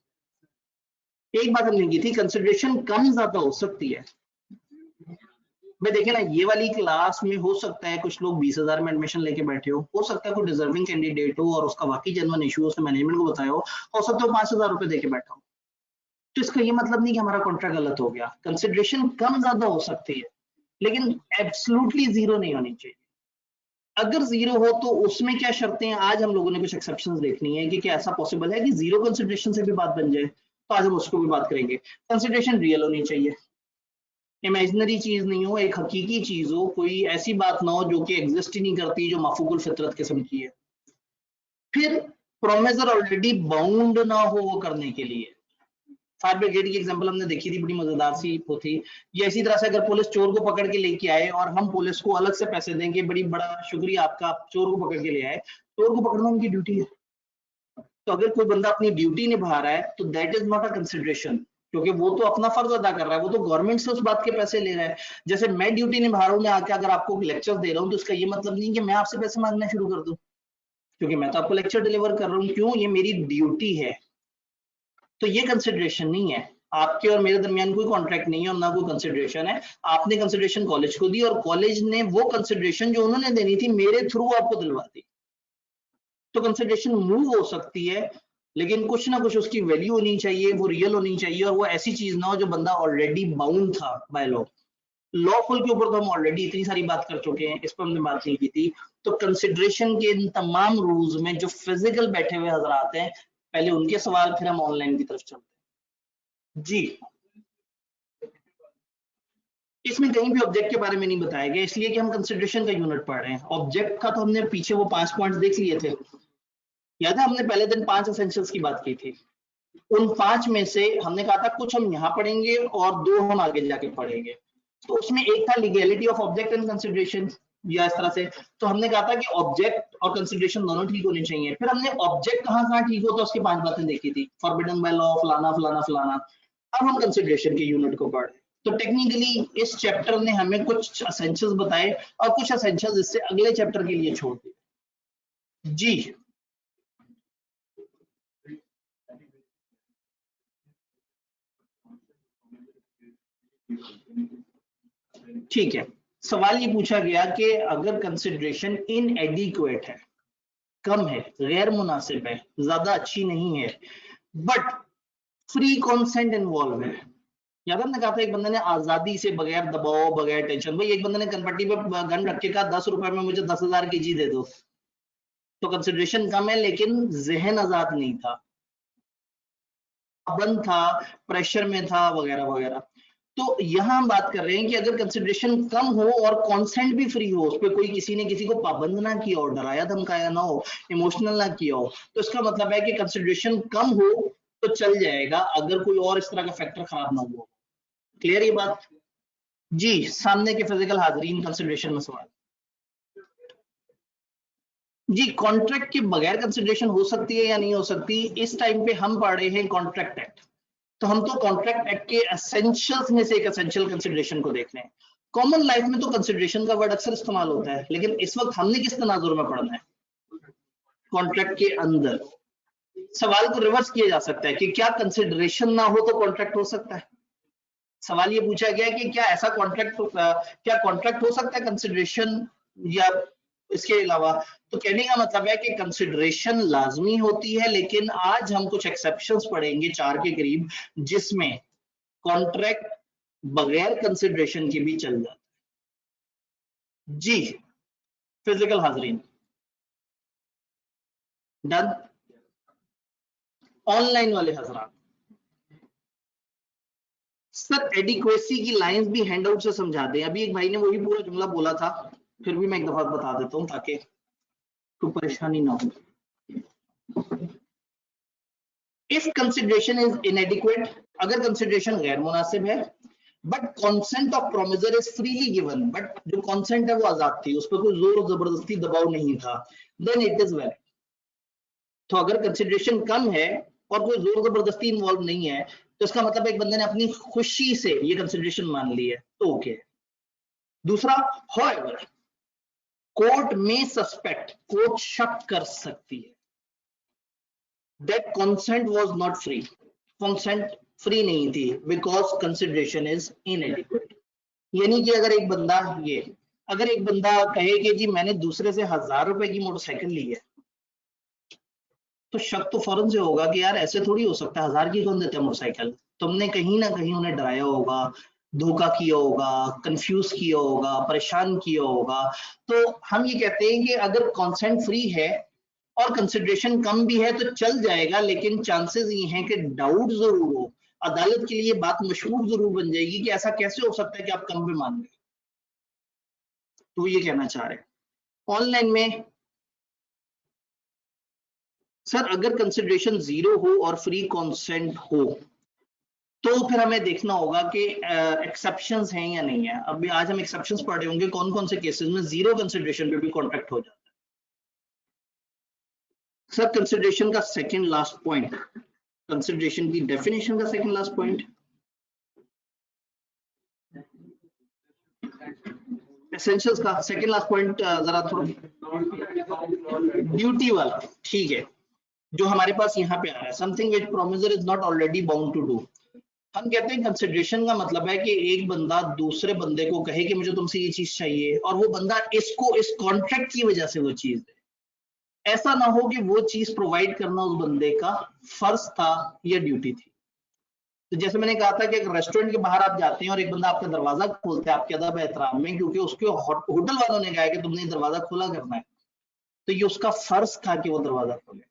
एक बात हमने की थी, कंसिडरेशन कम ज्यादा हो सकती है। भाई देखे ना, ये वाली क्लास में हो सकता है कुछ लोग 20,000 में एडमिशन लेके बैठे हो सकता है कोई डिजर्विंग कैंडिडेट हो और उसका वाकई जेन्युइन इशू उसने मैनेजमेंट को बताया हो सकता है 5,000 रुपए देके बैठा हो। तो इसका ये मतलब नहीं कि हमारा कॉन्ट्रैक्ट गलत हो गया। कंसिडरेशन कम ज्यादा हो सकती है, लेकिन एब्सोल्युटली जीरो नहीं होनी चाहिए। अगर जीरो हो तो उसमें क्या शर्तें हैं, आज हम लोगों ने कुछ एक्सेप्शंस देखनी है कि क्या ऐसा पॉसिबल है कि जीरो कंसिडरेशन से भी बात बन जाए, तो आज हम उसको भी बात करेंगे। कंसिडरेशन रियल होनी चाहिए, इमेजिनरी चीज नहीं हो, एक हकीकी चीज हो, कोई ऐसी बात ना हो जो कि एग्जिस्ट ही नहीं करती, जो माफूकुल फितरत किस्म की है। फिर प्रोमिसर ऑलरेडी बाउंड ना हो वो करने के लिए। फायर ब्रिगेड की एग्जांपल हमने देखी थी, बड़ी मजेदार सी वो थी। ये इसी तरह से अगर पुलिस चोर को पकड़ के लेके आए और हम पुलिस को अलग से पैसे देंगे, बड़ा शुक्रिया आपका, आप चोर को पकड़ के ले आए, चोर को पकड़ना उनकी ड्यूटी है। तो अगर कोई बंदा अपनी ड्यूटी निभा रहा है तो that is not a consideration, क्योंकि वो तो अपना फर्ज अदा कर रहा है, वो तो गवर्नमेंट से उस बात के पैसे ले रहा है। जैसे मैं ड्यूटी निभा रहा हूँ, मैं आके अगर आपको लेक्चर दे रहा हूँ तो इसका ये मतलब नहीं कि मैं आपसे पैसे मांगना शुरू कर दूं, क्योंकि मैं तो आपको लेक्चर डिलीवर कर रहा हूँ। क्यों? ये मेरी ड्यूटी है। तो ये कंसिडरेशन नहीं है, आपके और मेरे दरमियान कोई कॉन्ट्रैक्ट नहीं है और ना कोई कंसिडरेशन है। आपने कंसिडरेशन कॉलेज को दी और कॉलेज ने वो कंसिडरेशन जो उन्होंने देनी थी मेरे थ्रू आपको दिलवा दी। तो कंसिडरेशन मूव हो सकती है, लेकिन कुछ ना कुछ उसकी वैल्यू होनी चाहिए, वो रियल होनी चाहिए, और वो ऐसी चीज ना हो जो बंदा ऑलरेडी बाउंड था बाय लॉ। लॉफुल के ऊपर तो हम ऑलरेडी इतनी सारी बात कर चुके हैं, इस पर हमने बात नहीं की थी। तो कंसिडरेशन के इन तमाम रूल्स में जो फिजिकल बैठे हुए हजरात हैं, पहले उनके सवाल, फिर हम ऑनलाइन की तरफ चलते हैं जी। इसमें कहीं भी ऑब्जेक्ट के बारे में नहीं बताया गया, इसलिए कि हम कंसिडरेशन का यूनिट पढ़ रहे हैं। ऑब्जेक्ट का तो हमने पीछे वो 5 पॉइंट्स देख लिए थे, याद है? हमने पहले दिन 5 एसेंशियल्स की बात की थी। उन 5 में से हमने कहा था कुछ हम यहाँ पढ़ेंगे और 2 हम आगे जाके पढ़ेंगे। तो उसमें एक था legality of object and consideration, या इस तरह से। तो हमने कहा था कि ऑब्जेक्ट और कंसिडरेशन दोनों ठीक होने चाहिए। फिर हमने ऑब्जेक्ट कहाँ कहाँ ठीक होता है उसकी 5 बातें देखी थी, फॉरबिडन बाय लॉ, फलाना फलाना फलाना। अब हम कंसिडरेशन के यूनिट को पढ़ रहे हैं। तो टेक्निकली इस चैप्टर ने हमें कुछ एसेंशियल्स बताए और कुछ एसेंशियल्स इससे अगले चैप्टर के लिए छोड़ दिए जी। ठीक है, सवाल ये पूछा गया कि अगर कंसिडरेशन इनएडिक्वेट है, कम है, गैर मुनासिब है, ज्यादा अच्छी नहीं है, बट फ्री कॉन्सेंट इन्वॉल्व है, याद है हमने कहा था एक बंदे ने आजादी से बगैर दबाव बगैर टेंशन, भाई एक बंदे ने कनपट्टी पे गन रख के कहा 10 रुपए में मुझे 10,000 की चीज दे दो, तो कंसिडरेशन कम है लेकिन जहन आजाद नहीं था, बंद था, प्रेशर में था वगैरह वगैरह। तो यहां हम बात कर रहे हैं कि अगर कंसिडरेशन कम हो और कॉन्सेंट भी फ्री हो, उस पर कोई किसी ने किसी को पाबंद ना किया हो, डराया धमकाया ना हो, इमोशनल ना किया हो, तो इसका मतलब है कि कंसिडरेशन कम हो तो चल जाएगा अगर कोई और इस तरह का फैक्टर खराब ना हो। क्लियर ये बात जी? सामने के फिजिकल हाजरीन कंसिडरेशन में सवाल जी, कॉन्ट्रैक्ट के बगैर कंसिडरेशन हो सकती है या नहीं हो सकती? इस टाइम पे हम पढ़ रहे हैं कॉन्ट्रैक्ट एक्ट, तो हम तो कॉन्ट्रैक्ट एक्ट के एसेंशियल्स में से एक एसेंशियल कंसिडरेशन को देख रहे हैं। कॉमन लाइफ में तो कंसिडरेशन का वर्ड अक्सर इस्तेमाल होता है, लेकिन इस वक्त हमने किस तनाजुर में पढ़ना है? कॉन्ट्रैक्ट के अंदर। सवाल को रिवर्स किया जा सकता है कि क्या कंसिडरेशन ना हो तो कॉन्ट्रैक्ट हो सकता है? सवाल ये पूछा गया है कि क्या ऐसा कॉन्ट्रैक्ट क्या कॉन्ट्रैक्ट हो सकता है कंसिडरेशन या इसके अलावा? तो कहने का मतलब है कि कंसिडरेशन लाजमी होती है, लेकिन आज हम कुछ एक्सेप्शंस पढ़ेंगे 4 के करीब, जिसमें कॉन्ट्रैक्ट बगैर कंसिडरेशन के भी चल जाता है जी। फिजिकल हाजरीन डन। ऑनलाइन वाले हजरात, सर एडिक्वेसी की लाइंस भी हैंडआउट से समझा दें। अभी एक भाई ने वही पूरा जुमला बोला था, फिर भी मैं एक दफा बता देता हूं ताकि कोई परेशानी ना हो। इफ कंसिडरेशन इज इनएडिक्वेट, अगर कंसिडरेशन गैर मुनासिब है, but consent of promisor is freely given, but जो कॉन्सेंट है वो आजाद थी, उस पर कोई जोर जबरदस्ती दबाव नहीं था, देन इट इज वैलिड। तो अगर कंसिडरेशन कम है और कोई जोर जबरदस्ती इन्वॉल्व नहीं है, तो इसका मतलब एक बंदे ने अपनी खुशी से ये कंसिडरेशन मान ली है, तो ओके। दूसरा, however, कोर्ट में सस्पेक्ट, कोर्ट शक कर सकती है that consent was not free, consent free नहीं थी because consideration is inadequate। यानी कि अगर एक बंदा अगर एक बंदा कहे कि जी मैंने दूसरे से 1,000 रुपए की मोटरसाइकिल ली है, तो शक तो फौरन से होगा कि यार ऐसे थोड़ी हो सकता है, 1,000 की कौन देता है मोटरसाइकिल? तुमने कहीं ना कहीं उन्हें डराया होगा, धोखा किया होगा, कंफ्यूज किया होगा, परेशान किया होगा। तो हम ये कहते हैं कि अगर कॉन्सेंट फ्री है और कंसिडरेशन कम भी है तो चल जाएगा, लेकिन चांसेस ये हैं कि डाउट जरूर हो, अदालत के लिए बात मशहूर जरूर बन जाएगी कि ऐसा कैसे हो सकता है कि आप कम पे मान गए। तो ये कहना चाह रहे हैं ऑनलाइन में सर अगर कंसिडरेशन 0 हो और फ्री कॉन्सेंट हो, तो फिर हमें देखना होगा कि एक्सेप्शंस हैं या नहीं है। अभी आज हम एक्सेप्शंस पढ़ रहे होंगे कौन कौन से केसेस में 0 कंसिडरेशन पे भी कॉन्ट्रैक्ट हो जाता है। सर कंसिडरेशन का सेकंड लास्ट पॉइंट, कंसिडरेशन की डेफिनेशन का सेकंड लास्ट पॉइंट, एसेंशियल्स का सेकंड लास्ट पॉइंट, जरा थोड़ा ड्यूटी वाला, ठीक है, जो हमारे पास यहाँ पे आ रहा है, something which promisor is not already bound to do. हम कहते हैं कंसिडरेशन का मतलब है कि एक बंदा दूसरे बंदे को कहे कि मुझे तुमसे ये चीज चाहिए, और वो बंदा इसको इस कॉन्ट्रैक्ट की वजह से वो चीज दे। ऐसा ना हो कि वो चीज प्रोवाइड करना उस बंदे का फर्ज था या ड्यूटी थी। तो जैसे मैंने कहा था कि एक रेस्टोरेंट के बाहर आप जाते हैं और एक बंदा आपका दरवाजा खोलता है आपके अदब एहतराम में, क्योंकि उसके होटल वालों ने कहा है कि तुमने दरवाजा खुला करना है, तो ये उसका फर्ज था कि वो दरवाजा खोले।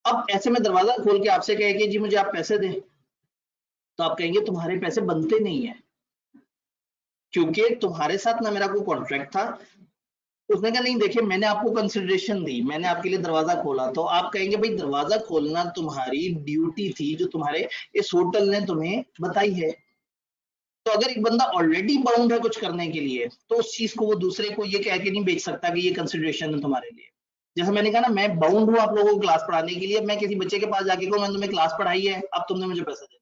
अब ऐसे में दरवाजा खोल के आपसे कहे कि जी मुझे आप पैसे दें, तो आप कहेंगे तुम्हारे पैसे बनते नहीं है, क्योंकि तुम्हारे साथ ना मेरा कोई कॉन्ट्रैक्ट था। उसने कहा नहीं देखिए मैंने आपको कंसिडरेशन दी, मैंने आपके लिए दरवाजा खोला, तो आप कहेंगे भाई दरवाजा खोलना तुम्हारी ड्यूटी थी जो तुम्हारे इस होटल ने तुम्हें बताई है। तो अगर एक बंदा ऑलरेडी बाउंड है कुछ करने के लिए, तो उस चीज को वो दूसरे को ये कह के नहीं बेच सकता कि ये कंसिडरेशन है तुम्हारे लिए। जैसे मैंने कहा ना, मैं बाउंड हूं आप लोगों को क्लास पढ़ाने के लिए, मैं किसी बच्चे के पास जाके कहूं मैंने तुम्हें क्लास पढ़ाई है, अब तुमने मुझे पैसे दे,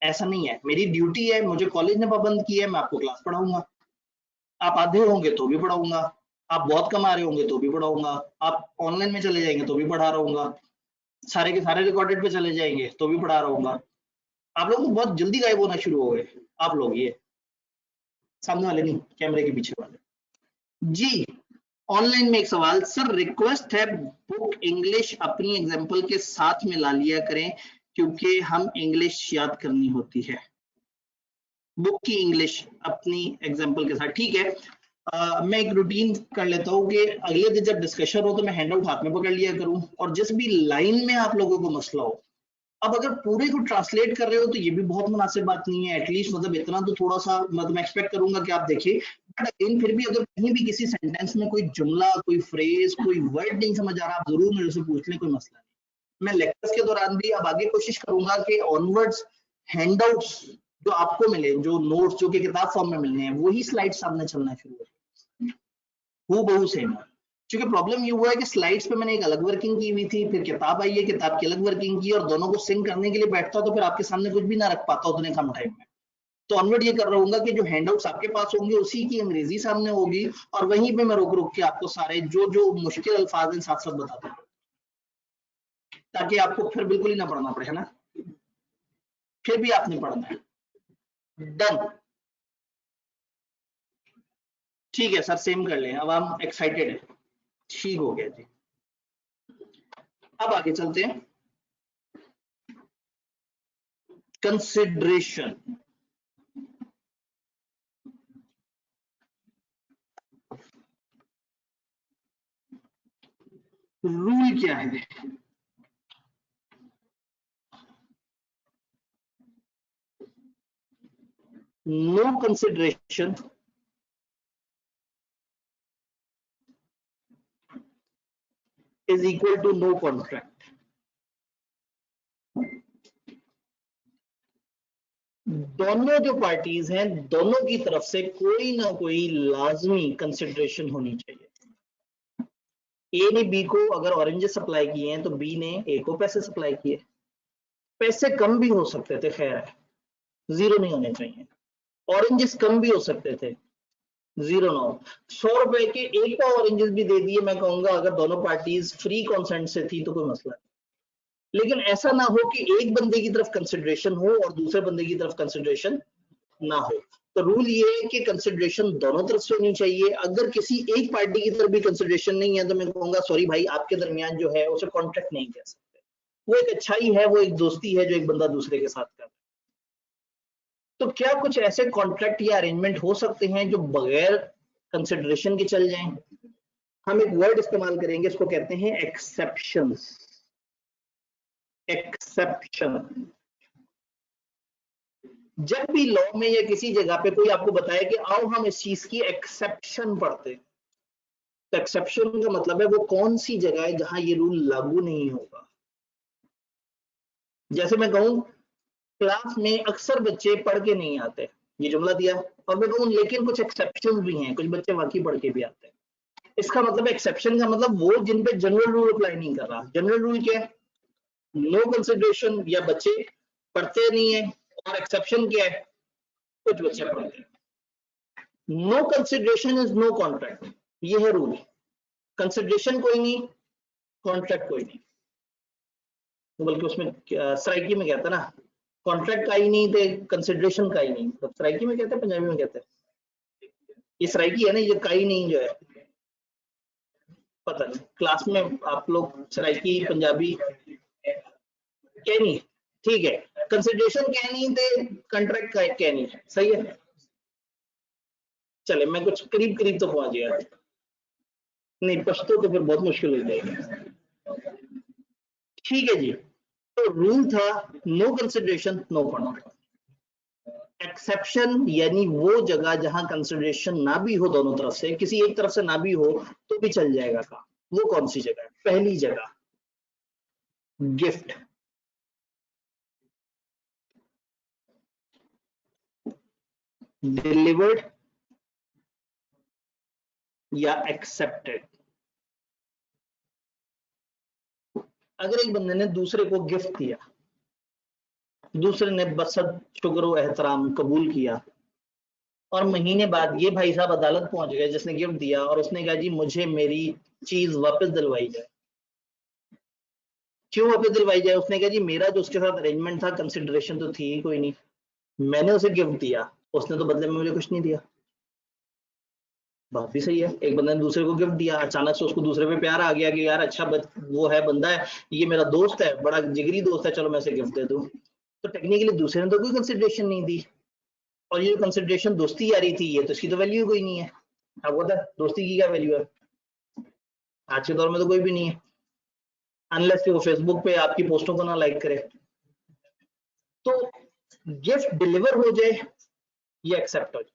ऐसा नहीं है। मेरी ड्यूटी है, मुझे कॉलेज ने पाबंद किया है, मैं आपको क्लास पढ़ाऊंगा। आप आधे होंगे तो भी पढ़ाऊंगा, आप बहुत कमा रहे होंगे तो भी पढ़ाऊंगा, आप ऑनलाइन में चले जाएंगे तो भी पढ़ा रहूंगा, सारे के सारे रिकॉर्डेड पे चले जाएंगे तो भी पढ़ा रहूंगा। आप लोग बहुत जल्दी गायब होना शुरू हो गए, आप लोग, ये सामने वाले नहीं, कैमरे के पीछे वाले जी। ऑनलाइन में एक सवाल, सर रिक्वेस्ट है बुक इंग्लिश अपनी एग्जांपल के साथ में ला लिया करें, क्योंकि हम इंग्लिश याद करनी होती है। बुक की इंग्लिश अपनी एग्जाम्पल के साथ, ठीक है। मैं एक रूटीन कर लेता हूँ कि अगले दिन जब डिस्कशन हो तो मैं हैंडआउट हाथ में पकड़ लिया करूँ, और जिस भी लाइन में आप लोगों को मसला हो, अब अगर पूरे को ट्रांसलेट कर रहे हो तो ये भी बहुत मुनासिब बात नहीं है, एटलीस्ट मतलब इतना तो थोड़ा सा मतलब मैं एक्सपेक्ट करूंगा कि आप देखिए। बट अगेन फिर भी अगर कहीं भी किसी सेंटेंस में कोई जुमला, कोई फ्रेज, कोई वर्ड नहीं समझ आ रहा, आप जरूर मेरे से पूछ लें, कोई मसला नहीं। मैं लेक्चर्स के दौरान भी अब आगे कोशिश करूंगा कि ऑनवर्ड्स हैंडआउट्स जो आपको मिले, जो नोट्स जो कि किताब फॉर्म में मिलने हैं, वही स्लाइड सामने चलना शुरू हो, हूबहू सेम। क्योंकि प्रॉब्लम ये हुआ है कि स्लाइड्स पे मैंने एक अलग वर्किंग की हुई थी, फिर किताब आई है, किताब की अलग वर्किंग की, और दोनों को सिंक करने के लिए बैठता तो फिर आपके सामने कुछ भी ना रख पाता उतने कम टाइम में। तो ऑनवर्ड ये कर रहूंगा कि जो हैंडआउट्स आपके पास होंगे उसी की अंग्रेजी सामने होगी, और वहीं पे मैं रुक रुक के आपको सारे जो जो मुश्किल अल्फाज हैं साथ साथ बताता हूँ, ताकि आपको फिर बिल्कुल ही ना पढ़ना पड़े, है ना। फिर भी आपने पढ़ना है। डन, ठीक है सर, सेम कर लें, अब हम एक्साइटेड है, ठीक हो गया जी। अब आगे चलते हैं, कंसिडरेशन। रूल क्या है? No consideration is equal to no contract. दोनों जो पार्टीज हैं, दोनों की तरफ से कोई ना कोई लाजमी कंसिडरेशन होनी चाहिए। ए ने बी को अगर ऑरेंजेस सप्लाई किए हैं तो बी ने ए को पैसे सप्लाई किए। पैसे कम भी हो सकते थे, खैर है, जीरो नहीं होने चाहिए। ऑरेंजेस कम भी हो सकते थे, जीरो ना हो। 100 रुपए के एक का ऑरेंजेस भी दे दिए, मैं कहूंगा अगर दोनों पार्टीज फ्री कॉन्सेंट से थी तो कोई मसला नहीं। लेकिन ऐसा ना हो कि एक बंदे की तरफ कंसिडरेशन हो और दूसरे बंदे की तरफ कंसिडरेशन ना हो। तो रूल ये है कि कंसिडरेशन दोनों तरफ से होनी चाहिए। अगर किसी एक पार्टी की तरफ भी कंसिडरेशन नहीं है तो मैं कहूंगा सॉरी भाई, आपके दरमियान जो है उसे कॉन्ट्रैक्ट नहीं कह सकते, वो एक अच्छाई है, वो एक दोस्ती है जो एक बंदा दूसरे के साथ कर रहा है। तो क्या कुछ ऐसे कॉन्ट्रैक्ट या अरेंजमेंट हो सकते हैं जो बगैर कंसिडरेशन के चल जाएं? हम एक वर्ड इस्तेमाल करेंगे, इसको कहते हैं एक्सेप्शंस। एक्सेप्शन। जब भी लॉ में या किसी जगह पे कोई आपको बताए कि आओ हम इस चीज की एक्सेप्शन पढ़ते हैं, तो एक्सेप्शन का मतलब है वो कौन सी जगह है जहां ये रूल लागू नहीं होगा। जैसे मैं कहूं क्लास में अक्सर बच्चे पढ़ के नहीं आते, ये जुमला दिया, और मैं कहूं लेकिन कुछ एक्सेप्शन भी हैं, कुछ बच्चे वाकई पढ़ के भी आते हैं। इसका मतलब एक्सेप्शन का मतलब वो जिन पे जनरल रूल अप्लाई नहीं कर रहा। जनरल रूल क्या है? नो कंसिडरेशन, या बच्चे पढ़ते नहीं है, और एक्सेप्शन क्या है? कुछ बच्चे पढ़ते हैं। No consideration is no contract, ये है रूल। कंसिडरेशन कोई नहीं, कॉन्ट्रैक्ट कोई नहीं। बल्कि उसमें सराइकी में कहता है ना, कॉन्ट्रैक्ट का ही नहीं थे, कंसिडरेशन का ही नहीं। तो सराइकी में कहते हैं, पंजाबी में कहते हैं, ये सराइकी है ना, ये का ही नहीं जो है, पता नहीं क्लास में आप लोग सराइकी पंजाबी क्या नहीं, ठीक है। कंसिडरेशन क्या नहीं थे, कॉन्ट्रैक्ट का क्या नहीं, सही है। चले मैं कुछ करीब करीब तो पहुंच गया, नहीं पश्तो तो फिर बहुत मुश्किल हो जाएगी। ठीक है जी, तो रूल था no consideration no contract. Exception यानी वो जगह जहां कंसिडरेशन ना भी हो, दोनों तरफ से, किसी एक तरफ से ना भी हो तो भी चल जाएगा काम। वो कौन सी जगह है? पहली जगह गिफ्ट। डिलीवर्ड या एक्सेप्टेड। अगर एक बंदे ने दूसरे को गिफ्ट दिया, दूसरे ने बसद शुक्र व एहतराम कबूल किया, और महीने बाद ये भाई साहब अदालत पहुंच गए जिसने गिफ्ट दिया, और उसने कहा जी मुझे मेरी चीज वापस दिलवाई जाए। क्यों वापस दिलवाई जाए? उसने कहा जी मेरा जो उसके साथ अरेंजमेंट था, कंसिडरेशन तो थी ही कोई नहीं, मैंने उसे गिफ्ट दिया, उसने तो बदले में मुझे कुछ नहीं दिया। बात भी सही है, एक बंदे ने दूसरे को गिफ्ट दिया, अचानक से उसको दूसरे पे प्यार आ गया कि यार अच्छा वो है बंदा है, ये मेरा दोस्त है, बड़ा जिगरी दोस्त है, चलो मैं इसे गिफ्ट दे दूं। तो टेक्निकली दूसरे ने तो कोई कंसिडरेशन नहीं दी, और ये कंसिडरेशन दोस्ती आ रही थी, ये तो इसकी तो वैल्यू कोई नहीं है। आपको पता है दोस्ती की क्या वैल्यू है? आज के दौर में तो कोई भी नहीं है, अनलेस कि वो फेसबुक पे आपकी पोस्टों को ना लाइक करे। तो गिफ्ट डिलीवर हो जाए या एक्सेप्ट हो जाए,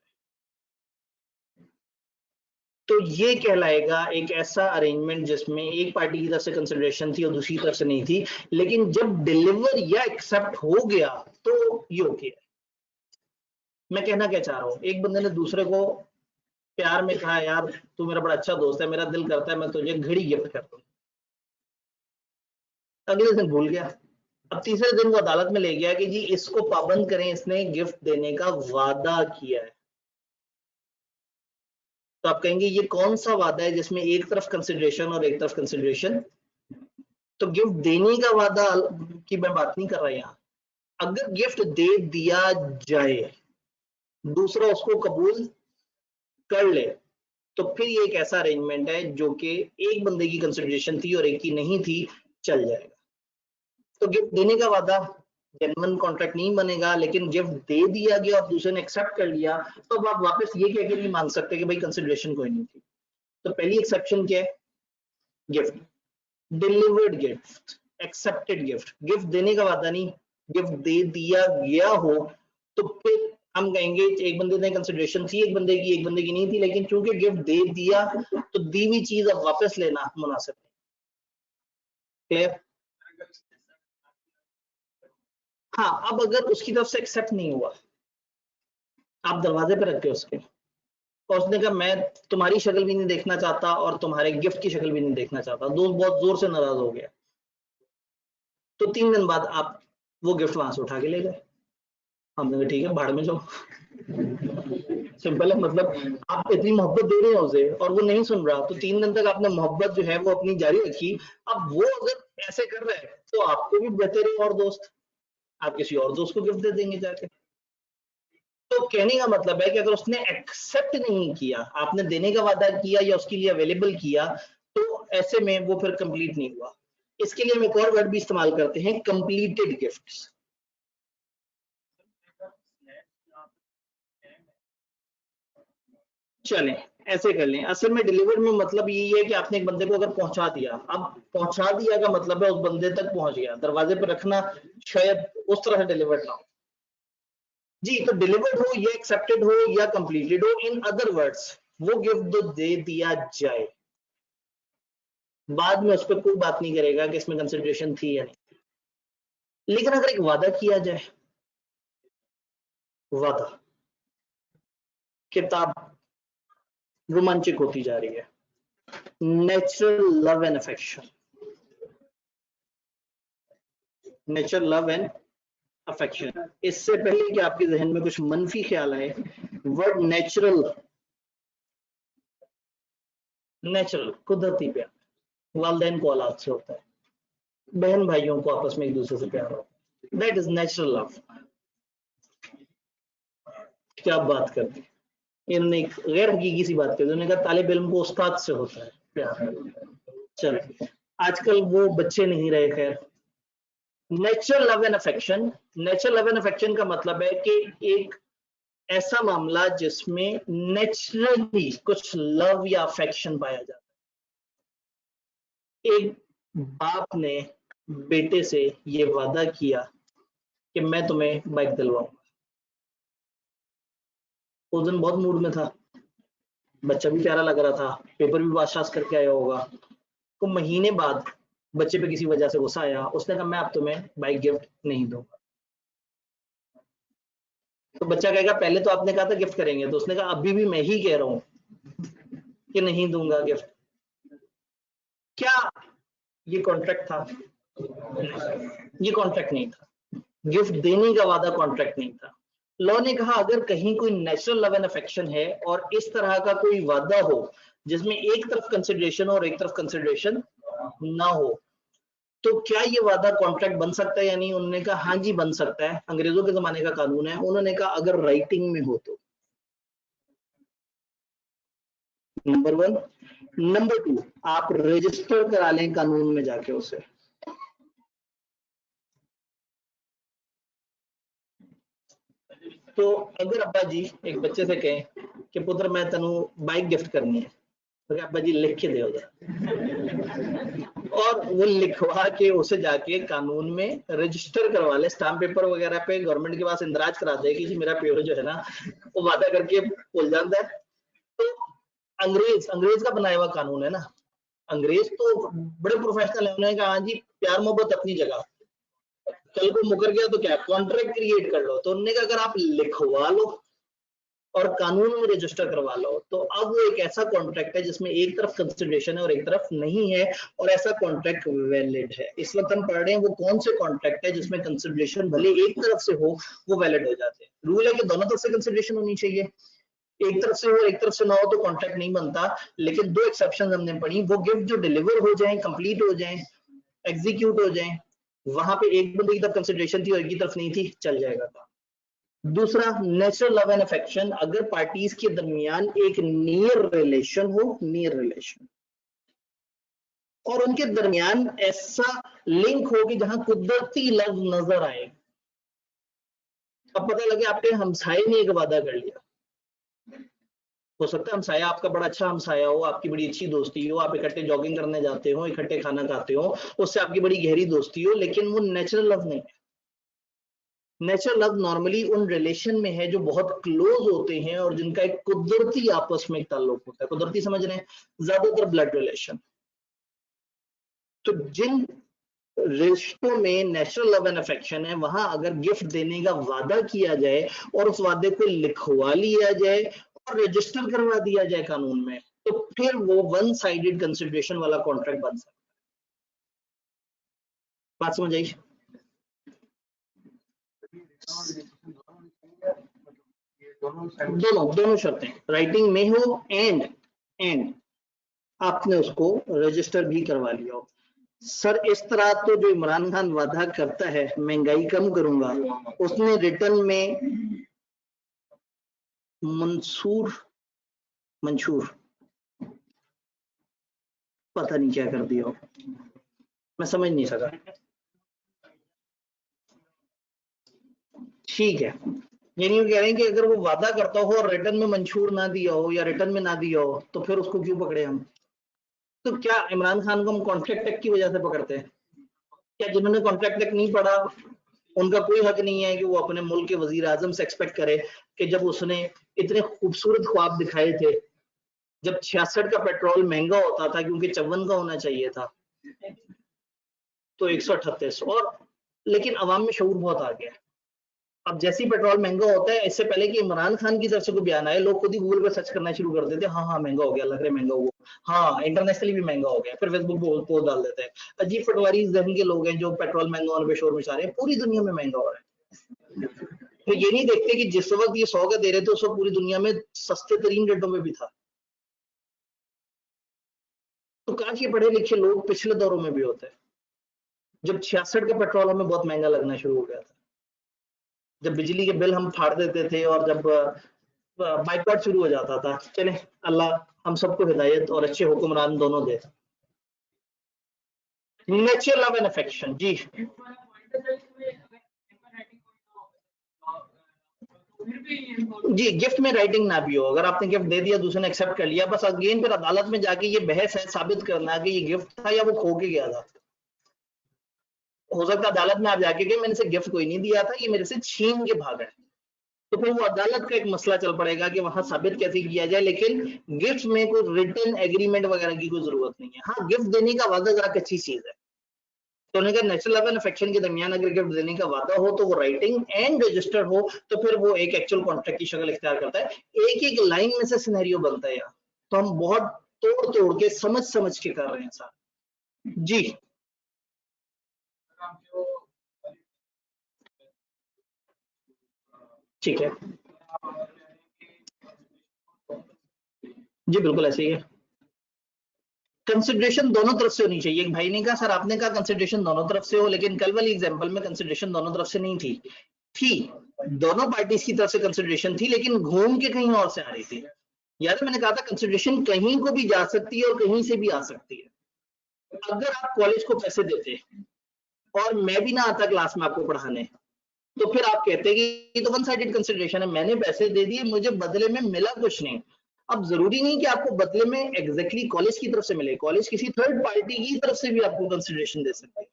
तो ये कहलाएगा एक ऐसा अरेंजमेंट जिसमें एक पार्टी की तरफ से कंसिडरेशन थी और दूसरी तरफ से नहीं थी, लेकिन जब डिलीवर या एक्सेप्ट हो गया तो ये ओके है। मैं कहना क्या चाह रहा हूं, एक बंदे ने दूसरे को प्यार में कहा, यार तू मेरा बड़ा अच्छा दोस्त है, मेरा दिल करता है मैं तुझे घड़ी गिफ्ट कर दूं। अगले दिन भूल गया, अब तीसरे दिन वो अदालत में ले गया कि जी इसको पाबंद करें, इसने गिफ्ट देने का वादा किया है। तो आप कहेंगे ये कौन सा वादा है जिसमें एक तरफ कंसिडरेशन और एक तरफ कंसिडरेशन? तो गिफ्ट देने का वादा की मैं बात नहीं कर रहा यहां। अगर गिफ्ट दे दिया जाए, दूसरा उसको कबूल कर ले, तो फिर ये एक ऐसा अरेंजमेंट है जो कि एक बंदे की कंसिडरेशन थी और एक की नहीं थी, चल जाएगा। तो गिफ्ट देने का वादा जेन्युइन कॉन्ट्रैक्ट नहीं बनेगा, लेकिन गिफ्ट दे दिया गया और दूसरे ने एक्सेप्ट कर लिया, तो अब आप वापस ये कह के नहीं मान सकते कि भाई कंसिडरेशन कोई नहीं थी। तो पहली एक्सेप्शन क्या है? Gift, delivered gift, accepted gift. Gift देने का वादा नहीं, गिफ्ट दे दिया गया हो तो फिर हम कहेंगे एक बंदे ने कंसिडरेशन थी एक बंदे की नहीं थी, लेकिन चूंकि गिफ्ट दे दिया तो दी हुई चीज अब वापस लेना मुनासिब है। क्लियर? हाँ, अब अगर उसकी तरफ से एक्सेप्ट नहीं हुआ, आप दरवाजे पे रखे उसके और उसने कहा मैं तुम्हारी शक्ल भी नहीं देखना चाहता और तुम्हारे गिफ्ट की शक्ल भी नहीं देखना चाहता, दोस्त बहुत जोर से नाराज हो गया, तो 3 दिन बाद आप वो गिफ्ट वहां से उठा के ले गए। हमने कहा ठीक है भाड़ में जाओ। सिंपल है, मतलब आप इतनी मोहब्बत दे रहे हैं उसे और वो नहीं सुन रहा, तो 3 दिन तक आपने मोहब्बत जो है वो अपनी जारी रखी। अब वो अगर ऐसे कर रहा है तो आपको भी बेहतर है और दोस्त, आप किसी और दोस्त को गिफ्ट दे देंगे जाके। तो कहने का मतलब है कि अगर उसने एक्सेप्ट नहीं किया, आपने देने का वादा किया या उसके लिए अवेलेबल किया, तो ऐसे में वो फिर कंप्लीट नहीं हुआ। इसके लिए हम एक और वर्ड भी इस्तेमाल करते हैं, कंप्लीटेड गिफ्ट्स। चलें ऐसे कर लें, असल में डिलीवर में मतलब यही है कि आपने एक बंदे को अगर पहुंचा दिया, अब पहुंचा दिया का मतलब है उस बंदे तक पहुंच गया, दरवाजे पर रखना शायद उस तरह से डिलीवर्ड ना हो जी। तो डिलीवर्ड हो या एक्सेप्टेड हो या कंप्लीटेड हो, इन अदर वर्ड्स वो गिफ्ट तो दे दिया जाए, बाद में उस पर कोई बात नहीं करेगा कि इसमें कंसिडरेशन थी या नहीं। लेकिन अगर एक वादा किया जाए, वादा, किताब रोमांचक होती जा रही है, natural love and affection, natural love and affection. इससे पहले कि आपके जहन में कुछ मनफी ख्याल आए, वर्ड नेचुरल, नेचुरल कुदरती प्यार, वालदैन को औलाद से होता है, बहन भाइयों को आपस में एक दूसरे से प्यार होता है, दैट इज नेचुरल लव। क्या बात करती, इन्होंने एक गैर हकीकी सी बात कर, उन्होंने कहा तालिब इल्म को उस्ताद से होता है प्यार। चल आजकल वो बच्चे नहीं रहे, खैर। Natural love and affection, natural love and affection का मतलब है कि एक ऐसा मामला जिसमें नेचुरली कुछ लव या अफेक्शन पाया जाता है। एक बाप ने बेटे से ये वादा किया कि मैं तुम्हें बाइक दिलवाऊंगा, उस दिन बहुत मूड में था, बच्चा भी प्यारा लग रहा था, पेपर भी पास करके आया होगा, तो महीने बाद बच्चे पे किसी वजह से गुस्सा आया, उसने कहा मैं अब तुम्हें बाइक गिफ्ट नहीं दूंगा। तो बच्चा कहेगा पहले तो आपने कहा था गिफ्ट करेंगे, तो उसने कहा अभी भी मैं ही कह रहा हूं कि नहीं दूंगा गिफ्ट। क्या ये कॉन्ट्रैक्ट था? ये कॉन्ट्रैक्ट नहीं था, गिफ्ट देने का वादा कॉन्ट्रैक्ट नहीं था। लॉ ने कहा अगर कहीं कोई नेचुरल लव एंड अफेक्शन है और इस तरह का कोई वादा हो जिसमें एक तरफ कंसिडरेशन और एक तरफ कंसिडरेशन ना हो, तो क्या ये वादा कॉन्ट्रैक्ट बन सकता है या नहीं? उन्होंने कहा हाँ जी बन सकता है, अंग्रेजों के जमाने का कानून है। उन्होंने कहा अगर राइटिंग में हो तो, नंबर 1। नंबर 2, आप रजिस्टर करा लें कानून में जाके उसे। तो अगर अब्बा जी एक बच्चे से कहें कि पुत्र मैं तेनू बाइक गिफ्ट करनी है, तो अब्बा जी लिख के दे और वो लिखवा के उसे जाके कानून में रजिस्टर करवा ले, स्टाम्प पेपर वगैरह पे गवर्नमेंट के पास इंदराज करा दे कि जी मेरा प्योर जो है ना वो वादा करके भूल जाता है। तो अंग्रेज का बनाया हुआ कानून है ना, अंग्रेज तो बड़े प्रोफेशनल है, उन्होंने कहा हाँ जी प्यार मोहब्बत अपनी जगह, कल को मुकर गया तो क्या कॉन्ट्रैक्ट क्रिएट कर लो, तो उन्होंने कहा अगर आप लिखवा लो और कानून में रजिस्टर करवा लो तो अब वो एक ऐसा कॉन्ट्रैक्ट है जिसमें एक तरफ कंसिडरेशन है और एक तरफ नहीं है, और ऐसा कॉन्ट्रैक्ट वैलिड है। इस वक्त हम पढ़ रहे हैं वो कौन से कॉन्ट्रैक्ट है जिसमें कंसिडरेशन भले एक तरफ से हो वो वैलिड हो जाते हैं। रूल है कि दोनों तरफ से कंसिडरेशन होनी चाहिए, एक तरफ से हो एक तरफ से ना हो तो कॉन्ट्रैक्ट नहीं बनता। लेकिन दो एक्सेप्शन हमने पढ़ी, वो गिफ्ट जो डिलीवर हो जाए, कंप्लीट हो जाए, एग्जीक्यूट हो जाए, वहां पे एक बंदे की तरफ कंसिडरेशन थी और एक की तरफ नहीं थी, चल जाएगा था। दूसरा नेचुरल लव एंड अफेक्शन, अगर पार्टीज के दरमियान एक नियर रिलेशन हो, नियर रिलेशन, और उनके दरमियान ऐसा लिंक हो कि जहां कुदरती लव नजर आए। अब पता लगे आपके हमसाये ने एक वादा कर लिया, हो सकता है हमसाया आपका बड़ा अच्छा हमसाया हो, आपकी बड़ी अच्छी दोस्ती हो, आप इकट्ठे जॉगिंग करने जाते हो, इकट्ठे खाना खाते हो, उससे आपकी बड़ी गहरी दोस्ती हो, लेकिन वो नेचुरल लव नहीं है। नेचुरल लव नॉर्मली उन रिलेशन में है जो बहुत क्लोज होते हैं और जिनका एक कुदरती आपस में एक ताल्लुक होता है। कुदरती समझ रहे हैं, ज्यादातर ब्लड रिलेशन। तो जिन रिश्तों में नेचुरल लव एंड अफेक्शन है, वहां अगर गिफ्ट देने का वादा किया जाए और उस वादे को लिखवा लिया जाए और रजिस्टर करवा दिया जाए कानून में, तो फिर वो वन साइडेड कंसिडरेशन वाला कॉन्ट्रैक्ट बन सकता है। बात समझ आई? दोनों शर्तें, राइटिंग में हो एंड आपने उसको रजिस्टर भी करवा लिया हो। सर इस तरह तो जो इमरान खान वादा करता है महंगाई कम करूंगा, उसने रिटर्न में मंशूर पता नहीं क्या कर दिया हो, मैं समझ नहीं सका। ठीक है, यानी कह रहे हैं कि अगर वो वादा करता हो और रिटर्न में मंशूर ना दिया हो या रिटर्न में ना दिया हो तो फिर उसको क्यों पकड़े हम? तो क्या इमरान खान को हम कॉन्ट्रैक्ट एक्ट की वजह से पकड़ते हैं? क्या जिन्होंने कॉन्ट्रैक्ट एक्ट नहीं पढ़ा उनका कोई हक नहीं है कि वो अपने मुल्क के वजीर आजम से एक्सपेक्ट करे कि जब उसने इतने खूबसूरत ख्वाब दिखाए थे, जब 66 का पेट्रोल महंगा होता था क्योंकि 54 का होना चाहिए था, तो 138, और लेकिन अवाम में शऊर बहुत आ गया। अब जैसे ही पेट्रोल महंगा होता है, इससे पहले कि इमरान खान की तरफ से कोई बयान आए, लोग खुद ही गूगल पे सर्च करना शुरू कर देते हैं, हाँ महंगा हो गया, लग रहा है महंगा हुआ, हाँ इंटरनेशनली भी महंगा हो गया, फिर फेसबुक पे पोस्ट डाल देते हैं। अजीब पटवारी जहन के लोग हैं जो पेट्रोल महंगा होने पे शोर मचा रहे हैं, पूरी दुनिया में महंगा हो रहा है। तो ये नहीं देखते कि जिस वक्त ये 100 का दे रहे थे उस वक्त पूरी दुनिया में सस्ते तरीन रेटों में भी था। तो काश ये पढ़े लिखे लोग पिछले दौरों में भी होते हैं, जब 66 का पेट्रोल हमें बहुत महंगा लगना शुरू हो गया था, जब बिजली के बिल हम फाड़ देते थे और जब बाइकआउट शुरू हो जाता था। चले अल्लाह हम सबको हिदायत और अच्छे हुक्मरान दोनों दे। नेचुरल लव एंड अफेक्शन, जी जी गिफ्ट में राइटिंग ना भी हो, अगर आपने गिफ्ट दे दिया दूसरे ने एक्सेप्ट कर लिया, बस अगेन फिर अदालत में जाके ये बहस है साबित करना कि ये गिफ्ट था या वो खो के गया था। हो सकता है अदालत में आप जाके कि मैंने इसे गिफ्ट कोई नहीं दिया था, ये मेरे से छीन के भागा है, तो फिर वो अदालत का एक मसला चल पड़ेगा कि वहां साबित कैसे किया जाए। लेकिन गिफ्ट में कोई रिटन एग्रीमेंट वगैरह की कोई जरूरत नहीं है। हाँ गिफ्ट देने का वादा जरा अच्छी चीज है, तो उन्होंने कहा नेचुरल लव एंड अफेक्शन के दरमियान अगर गिफ्ट देने का वादा हो तो वो राइटिंग एंड रजिस्टर हो, तो फिर वो एक एक्चुअल कॉन्ट्रैक्ट की शक्ल इख्तियार करता है। एक एक लाइन में से सिनेरियो बनता है यार, तो हम बहुत तोड़ के समझ के कर रहे हैं सर। जी ठीक है, जी बिल्कुल ऐसे ही है। कंसिडरेशन दोनों तरफ से होनी चाहिए। एक भाई ने कहा सर आपने कहा कंसिडरेशन दोनों तरफ से हो, लेकिन कल वाली एग्जांपल में कंसिडरेशन दोनों तरफ से नहीं थी दोनों पार्टीज की तरफ से कंसिडरेशन थी, लेकिन घूम के कहीं और से आ रही थी। यार मैंने कहा था कंसिडरेशन कहीं को भी जा सकती है और कहीं से भी आ सकती है। अगर आप कॉलेज को पैसे देते और मैं भी ना आता क्लास में आपको पढ़ाने, तो फिर आप कहते हैं कि ये तो वन साइडेड कंसिडरेशन है, मैंने पैसे दे दिए, मुझे बदले में मिला कुछ नहीं। अब जरूरी नहीं कि आपको बदले में एग्जैक्टली कॉलेज की तरफ से मिले, कॉलेज किसी थर्ड पार्टी की तरफ से भी आपको कंसिडरेशन दे सकते हैं।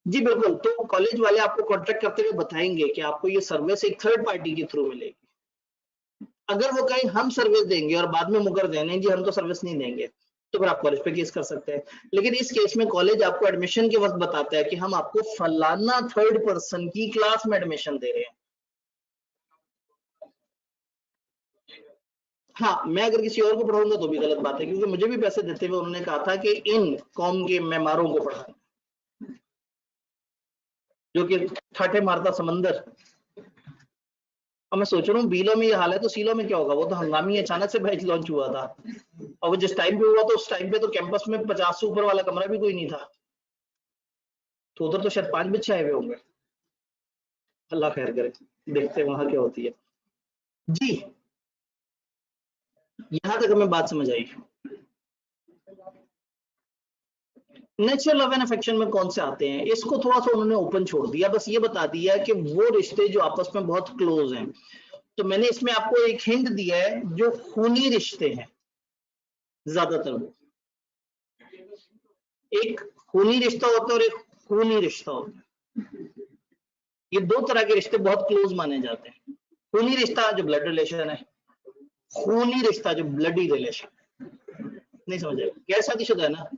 जी बिल्कुल, तो कॉलेज वाले आपको कॉन्ट्रैक्ट करते हुए बताएंगे कि आपको ये सर्विस एक थर्ड पार्टी के थ्रू मिलेगी। अगर वो कहीं हम सर्विस देंगे और बाद में मुकर दें नहीं जी हम तो सर्विस नहीं देंगे, तो फिर आप कॉलेज पे केस कर सकते हैं। लेकिन इस केस में कॉलेज आपको एडमिशन के वक्त बताता है कि हम आपको फलाना थर्ड पर्सन की क्लास में एडमिशन दे रहे हैं। हाँ, मैं अगर किसी और को पढ़ाऊंगा तो भी गलत बात है, क्योंकि मुझे भी पैसे देते हुए उन्होंने कहा था कि इन कौम के मेमारों को पढ़ाना, जो कि ठाठे मारता समंदर। अब मैं सोच रहा हूँ बीलो में ये हाल है तो सीलो में क्या होगा। वो तो हंगामी अचानक से बैच लॉन्च हुआ था, और वो जिस टाइम पे हुआ तो उस टाइम पे तो कैंपस में 50 से ऊपर वाला कमरा भी कोई नहीं था, तो उधर तो शायद 5 बच्चे आए हुए होंगे। अल्लाह खैर करे, देखते हैं वहां क्या होती है। जी, यहां तक हमें बात समझ आई। नेचुरल लव एंड अफेक्शन में कौन से आते हैं, इसको थोड़ा सा उन्होंने ओपन छोड़ दिया, बस ये बता दिया कि वो रिश्ते जो आपस में बहुत क्लोज हैं। तो मैंने इसमें आपको एक हिंट दिया है, जो खूनी रिश्ते हैं ज्यादातर वो, एक खूनी रिश्ता होता है और एक खूनी रिश्ता होता है। ये दो तरह के रिश्ते बहुत क्लोज माने जाते हैं। खूनी रिश्ता जो ब्लड रिलेशन है, खूनी रिश्ता जो ब्लडी रिलेशन। नहीं समझ आएगा, गैर शादीशुदा है ना,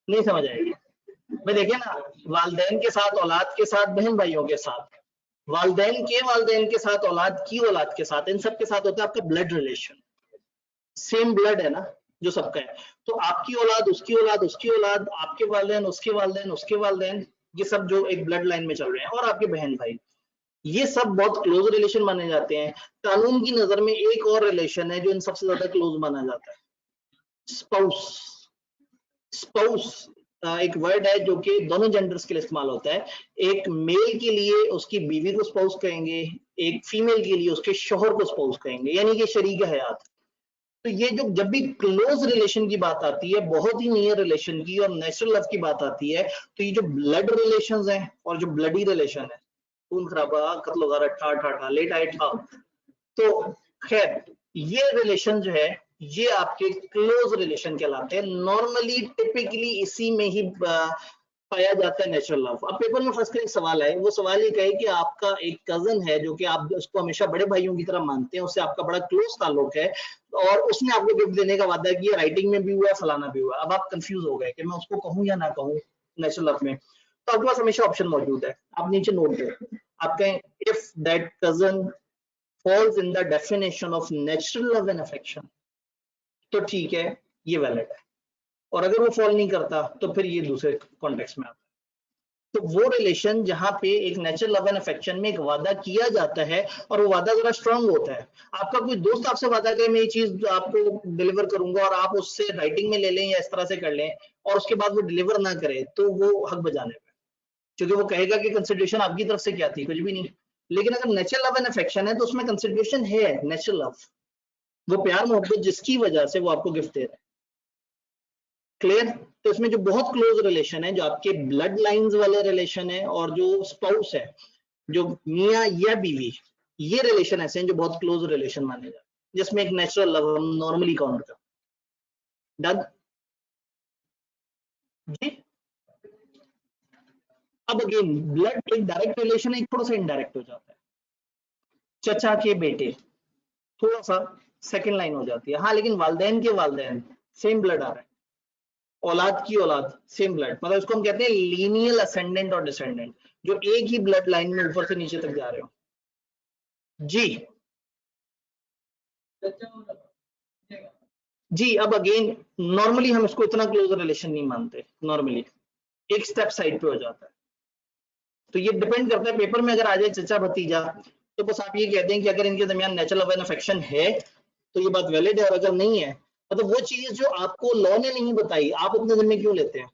नहीं समझ आएगी। भाई देखिए ना, वालदेन के साथ, औलाद के साथ, बहन भाइयों के साथ, वालदेन के साथ, औलाद की औलाद के साथ, इन सब के साथ होता है आपका ब्लड रिलेशन। सेम ब्लड है ना जो सबका है, तो आपकी औलाद, उसकी औलाद, उसकी औलाद, आपके वालदेन, उसके वालदेन, उसके वालदेन, ये सब जो एक ब्लड लाइन में चल रहे हैं, और आपके बहन भाई, ये सब बहुत क्लोज रिलेशन माने जाते हैं। कानून की नजर में एक और रिलेशन है जो इन सबसे ज्यादा क्लोज माना जाता है, स्पाउस। स्पाउस एक वर्ड है जो कि दोनों जेंडर्स के लिए इस्तेमाल होता है। एक मेल के लिए उसकी बीवी को स्पाउस कहेंगे, एक फीमेल के लिए उसके शोहर को स्पाउस कहेंगे, यानी कि शरीक हयात। तो ये जो जब भी क्लोज रिलेशन की बात आती है, बहुत ही नियर रिलेशन की और नेचुरल लव की बात आती है, तो ये जो ब्लड रिलेशंस हैं और जो ब्लडी रिलेशन है, खून खराबा, कत्लो गारा, ठा ठा ठा, लेट आए ठा, तो खैर ये रिलेशन जो है ये आपके क्लोज रिलेशन कहलाते हैं। नॉर्मली टिपिकली इसी में ही पाया जाता है नेचुरल लव। अब पेपर में फर्स्ट एक सवाल है, वो सवाल ये कहे कि आपका एक कजन है जो कि आप उसको हमेशा बड़े भाइयों की तरह मानते हैं, उससे आपका बड़ा क्लोज ताल्लुक है, और उसने आपको गिफ्ट देने का वादा किया, राइटिंग में भी हुआ, फलाना भी हुआ। अब आप कंफ्यूज हो गए कि मैं उसको कहूं या ना कहूं नेचुरल लव में, तो आपके पास हमेशा ऑप्शन मौजूद है, आप नीचे नोट दें। आप कहें if that cousin falls in the definition of natural love and affection, तो ठीक है, ये वैलिड है। और अगर वो फॉल नहीं करता तो फिर ये दूसरे कॉन्टेक्स्ट में आता है। तो वो रिलेशन जहां पे एक नेचुरल लव एंड अफेक्शन में एक वादा किया जाता है और वो वादा जरा स्ट्रांग होता है। आपका कोई दोस्त आपसे वादा करे मैं ये चीज आपको डिलीवर करूंगा, और आप उससे राइटिंग में ले लें या इस तरह से कर लें, और उसके बाद वो डिलीवर ना करे, तो वो हक बजाने पे, क्योंकि वो कहेगा कि कंसिडरेशन आपकी तरफ से क्या थी, कुछ भी नहीं। लेकिन अगर नेचुरल लव एंड अफेक्शन है तो उसमें कंसिडरेशन है, नेचुरल लव, वो प्यार मोहब्बत जिसकी वजह से वो आपको गिफ्ट दे रहा है। क्लियर? तो इसमें जो बहुत क्लोज रिलेशन है, जो आपके ब्लड लाइंस वाले रिलेशन है, और जो स्पाउस है, जो मियां या बीवी, ये रिलेशन ऐसे हैं जो बहुत क्लोज रिलेशन माने जाते हैं, जिसमें एक नेचुरल लव हम नॉर्मली काउंट करते हैं। डन जी। अब अगेन ब्लड एक डायरेक्ट रिलेशन है, एक थोड़ा सा इनडायरेक्ट हो जाता है। चचा के बेटे थोड़ा सा सेकंड लाइन हो जाती है, हाँ, लेकिन वालदेन के वालदेन सेम ब्लड आ रहा है, औलाद की औलाद सेम ब्लड, मतलब इसको हम कहते हैं लीनियल असेंडेंट और डिसेंडेंट, जो एक ही ब्लड लाइन में ऊपर से नीचे तक जा रहे हो। जी जी। अब अगेन नॉर्मली हम इसको इतना क्लोज रिलेशन नहीं मानते, नॉर्मली एक स्टेप साइड पे हो जाता है। तो ये डिपेंड करता है, पेपर में अगर आ जाए चचा भतीजा, तो बस आप ये कहते हैं कि अगर इनके दरमियान नेचुरल लव एंड अफेक्शन है तो ये बात वैलिड है, और अगर नहीं है, मतलब वो चीज जो आपको लॉ ने नहीं बताई, आप अपने दिन में क्यों लेते हैं।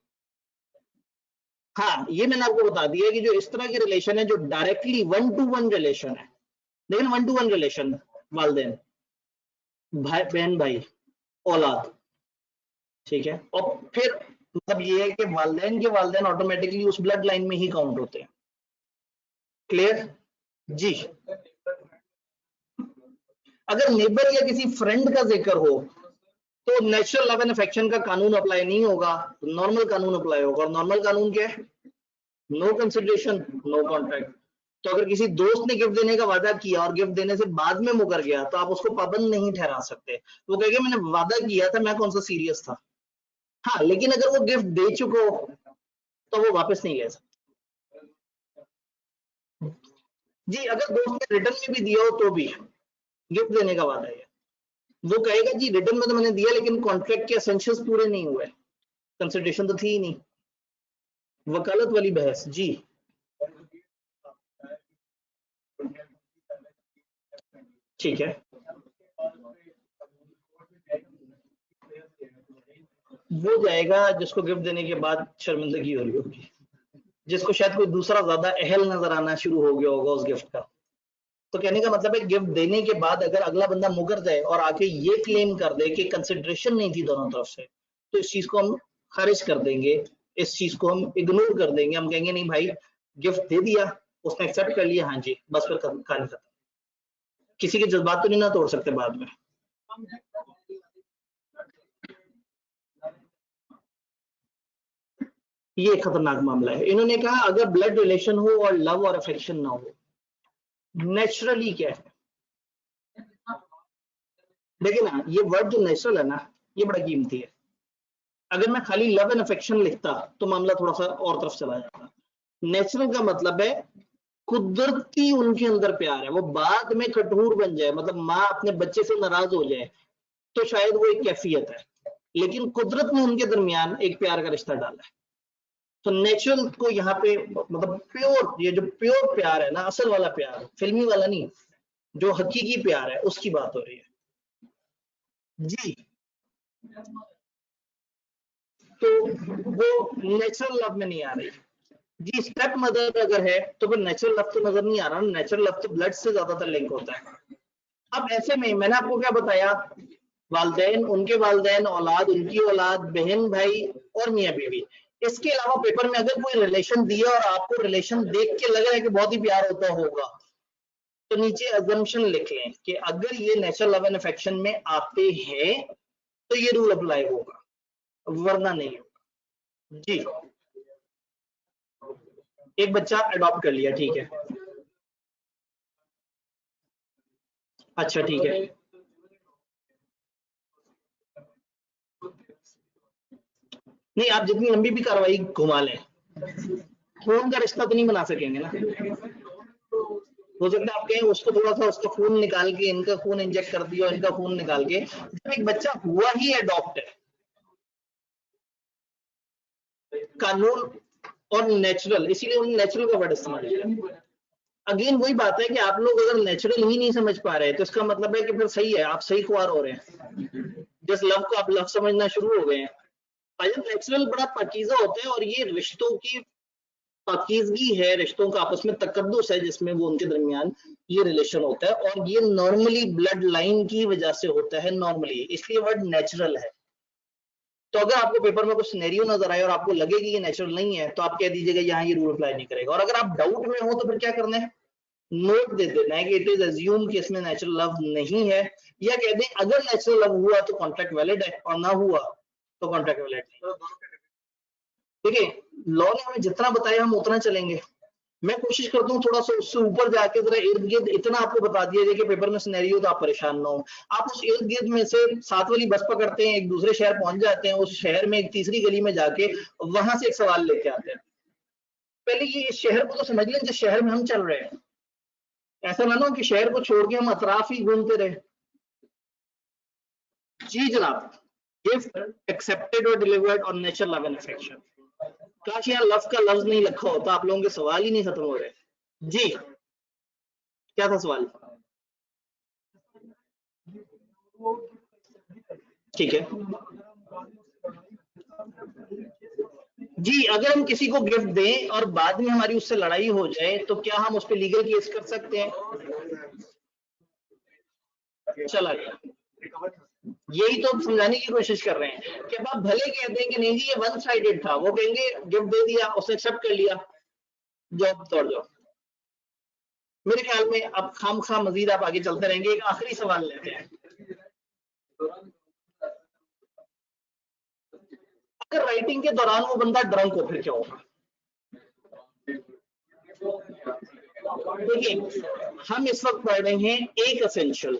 हाँ, ये मैंने आपको बता दिया कि जो इस तरह के रिलेशन है जो डायरेक्टली 1 to 1 रिलेशन है, लेकिन 1 to 1 रिलेशन, वालदेन, भाई बहन भाई, औलाद, ठीक है, और फिर मतलब ये है कि वालिदैन के वालिदैन ऑटोमेटिकली उस ब्लड लाइन में ही काउंट होते हैं। क्लियर जी। अगर नेबर या किसी फ्रेंड का जिक्र हो तो नेचुरल लव एंड अफेक्शन का कानून अप्लाई नहीं होगा, नॉर्मल कानून अप्लाई होगा। और नॉर्मल कानून क्या है? No consideration no contract. तो अगर किसी दोस्त ने गिफ्ट देने का वादा किया और गिफ्ट देने से बाद में मुकर गया तो आप उसको पाबंद नहीं ठहरा सकते। वो कहेगा मैंने वादा किया था, मैं कौन सा सीरियस था। हाँ, लेकिन अगर वो गिफ्ट दे चुके हो तो वो वापस नहीं ले सकते जी। अगर दोस्त ने रिटर्न में भी दिया हो तो भी गिफ्ट देने का वादा है, वो कहेगा जी रिटर्न में तो मैंने दिया लेकिन कॉन्ट्रैक्ट के एसेंशियल्स पूरे नहीं हुए, कंसिडरेशन तो थी ही नहीं। वकालत वाली बहस जी। ठीक है, वो जाएगा जिसको गिफ्ट देने के बाद शर्मिंदगी हो रही होगी, जिसको शायद कोई दूसरा ज्यादा अहल नजर आना शुरू हो गया होगा उस गिफ्ट का। तो कहने का मतलब है गिफ्ट देने के बाद अगर अगला बंदा मुकर जाए और आके ये क्लेम कर दे कि कंसिडरेशन नहीं थी दोनों तरफ से, तो इस चीज को हम खारिज कर देंगे, इस चीज को हम इग्नोर कर देंगे। हम कहेंगे नहीं भाई, गिफ्ट दे दिया, उसने एक्सेप्ट कर लिया, हाँ जी, बस फिर कहानी खत्म। किसी के जज्बात तो नहीं ना तोड़ सकते बाद में। ये खतरनाक मामला है। इन्होंने कहा अगर ब्लड रिलेशन हो और लव और अफेक्शन ना हो, नेचुरली क्या है? देखिए ना, ये वर्ड जो नेचुरल है ना, ये बड़ा कीमती है। अगर मैं खाली लव एंड अफेक्शन लिखता तो मामला थोड़ा सा और तरफ चला जाता। नेचुरल का मतलब है कुदरती उनके अंदर प्यार है, वो बाद में कठोर बन जाए, मतलब माँ अपने बच्चे से नाराज हो जाए तो शायद वो एक कैफियत है, लेकिन कुदरत ने उनके दरमियान एक प्यार का रिश्ता डाला है। तो नेचुरल को यहाँ पे मतलब प्योर, ये जो प्योर प्यार है ना, असल वाला प्यार, फिल्मी वाला नहीं, जो हकीकी प्यार है उसकी बात हो रही है जी। तो वो नेचुरल लव में नहीं आ रही जी। स्टेप मदर अगर है तो फिर नेचुरल लव तो नजर नहीं आ रहा। नेचुरल लव तो ब्लड से ज्यादातर लिंक होता है। अब ऐसे में मैंने आपको क्या बताया, वालदेन, उनके वालदेन, औलाद, उनकी औलाद, बहन भाई और मियाँ बीवी। इसके अलावा पेपर में अगर कोई रिलेशन दिया और आपको रिलेशन देख के लग रहा है कि बहुत ही प्यार होता होगा, तो नीचे अजम्पशन लिख लें कि अगर ये नेचुरल लव एंड अफेक्शन में आते हैं तो ये रूल अप्लाई होगा, वरना नहीं होगा जी। एक बच्चा अडॉप्ट कर लिया, ठीक है, अच्छा ठीक है, नहीं आप जितनी लंबी भी कार्रवाई घुमा लें, खून का रिश्ता तो नहीं बना सकेंगे ना। हो सकता है आप कहें उसको थोड़ा सा उसका खून निकाल के इनका खून इंजेक्ट कर दिया, इनका खून निकाल के, जब एक बच्चा हुआ ही अडॉप्ट है, कानून और नेचुरल, इसीलिए उन्होंने नेचुरल का वर्ड इस्तेमाल किया। अगेन वही बात है कि आप लोग अगर नेचुरल ही नहीं समझ पा रहे तो इसका मतलब है कि फिर सही है, आप सही ख्वार हो रहे हैं, जिस लव को आप लव समझना शुरू हो गए हैं। नेचुरल बड़ा पाकीज़ा होता है और ये रिश्तों की पाकीज़गी है, रिश्तों का आपस में तकद्दुस है जिसमें वो उनके दरमियान ये रिलेशन होता है, और ये नॉर्मली ब्लड लाइन की वजह से होता है नॉर्मली, इसलिए वर्ड नेचुरल है। तो अगर आपको पेपर में कुछ सिनेरियो नजर आए और आपको लगे कि ये नेचुरल नहीं है तो आप कह दीजिएगा यहाँ ये रूल अप्लाई नहीं करेगा। और अगर आप डाउट में हो तो फिर क्या करना है, नोट दे देना है कि इट इज अज्यूम कि इसमें नेचुरल लव नहीं है, या कह दें अगर नेचुरल लव हुआ तो कॉन्ट्रैक्ट वैलिड है और ना हुआ तो कॉन्ट्रैक्ट वैलिड नहीं। ठीक है, लॉ ने हमें जितना बताया हम उतना चलेंगे। मैं कोशिश करता हूँ थोड़ा सा उससे ऊपर जाके जरा इर्द गिर्द इतना आपको बता दिया जाए कि पेपर में सिनेरियो तो आप परेशान ना हो। आप उस इर्द गिर्द में से 7 वाली बस पकड़ते हैं, एक दूसरे शहर पहुंच जाते हैं, उस शहर में एक तीसरी गली में जाके वहां से एक सवाल लेके आते हैं। पहले ये शहर को तो समझ लें जिस शहर में हम चल रहे हैं, ऐसा ना हो कि शहर को छोड़ के हम अतराफ ही घूमते रहे जी। जनाब, गिफ्ट एक्सेप्टेड और डिलीवर्ड और नेचुरल लव एंड अफेक्शन, काश यहाँ लव का लफ्ज नहीं लिखा होता, आप लोगों के सवाल ही नहीं खत्म हो रहे जी। क्या था सवाल? ठीक है जी, अगर हम किसी को गिफ्ट दें और बाद में हमारी उससे लड़ाई हो जाए तो क्या हम उस पर लीगल केस कर सकते हैं? चला गया यही तो समझाने की कोशिश कर रहे हैं कि अब आप भले कहते हैं कि नहीं जी ये वन साइडेड था, वो कहेंगे गिफ्ट दे दिया, उसने एक्सेप्ट कर लिया, जॉब तोड़ जाओ। मेरे ख्याल में अब खामखा मजीद आप आगे चलते रहेंगे। एक आखिरी सवाल लेते हैं, अगर राइटिंग के दौरान वो बंदा ड्रंक हो फिर क्या होगा? देखिए हम इस वक्त पढ़ रहे हैं एक एसेंशियल,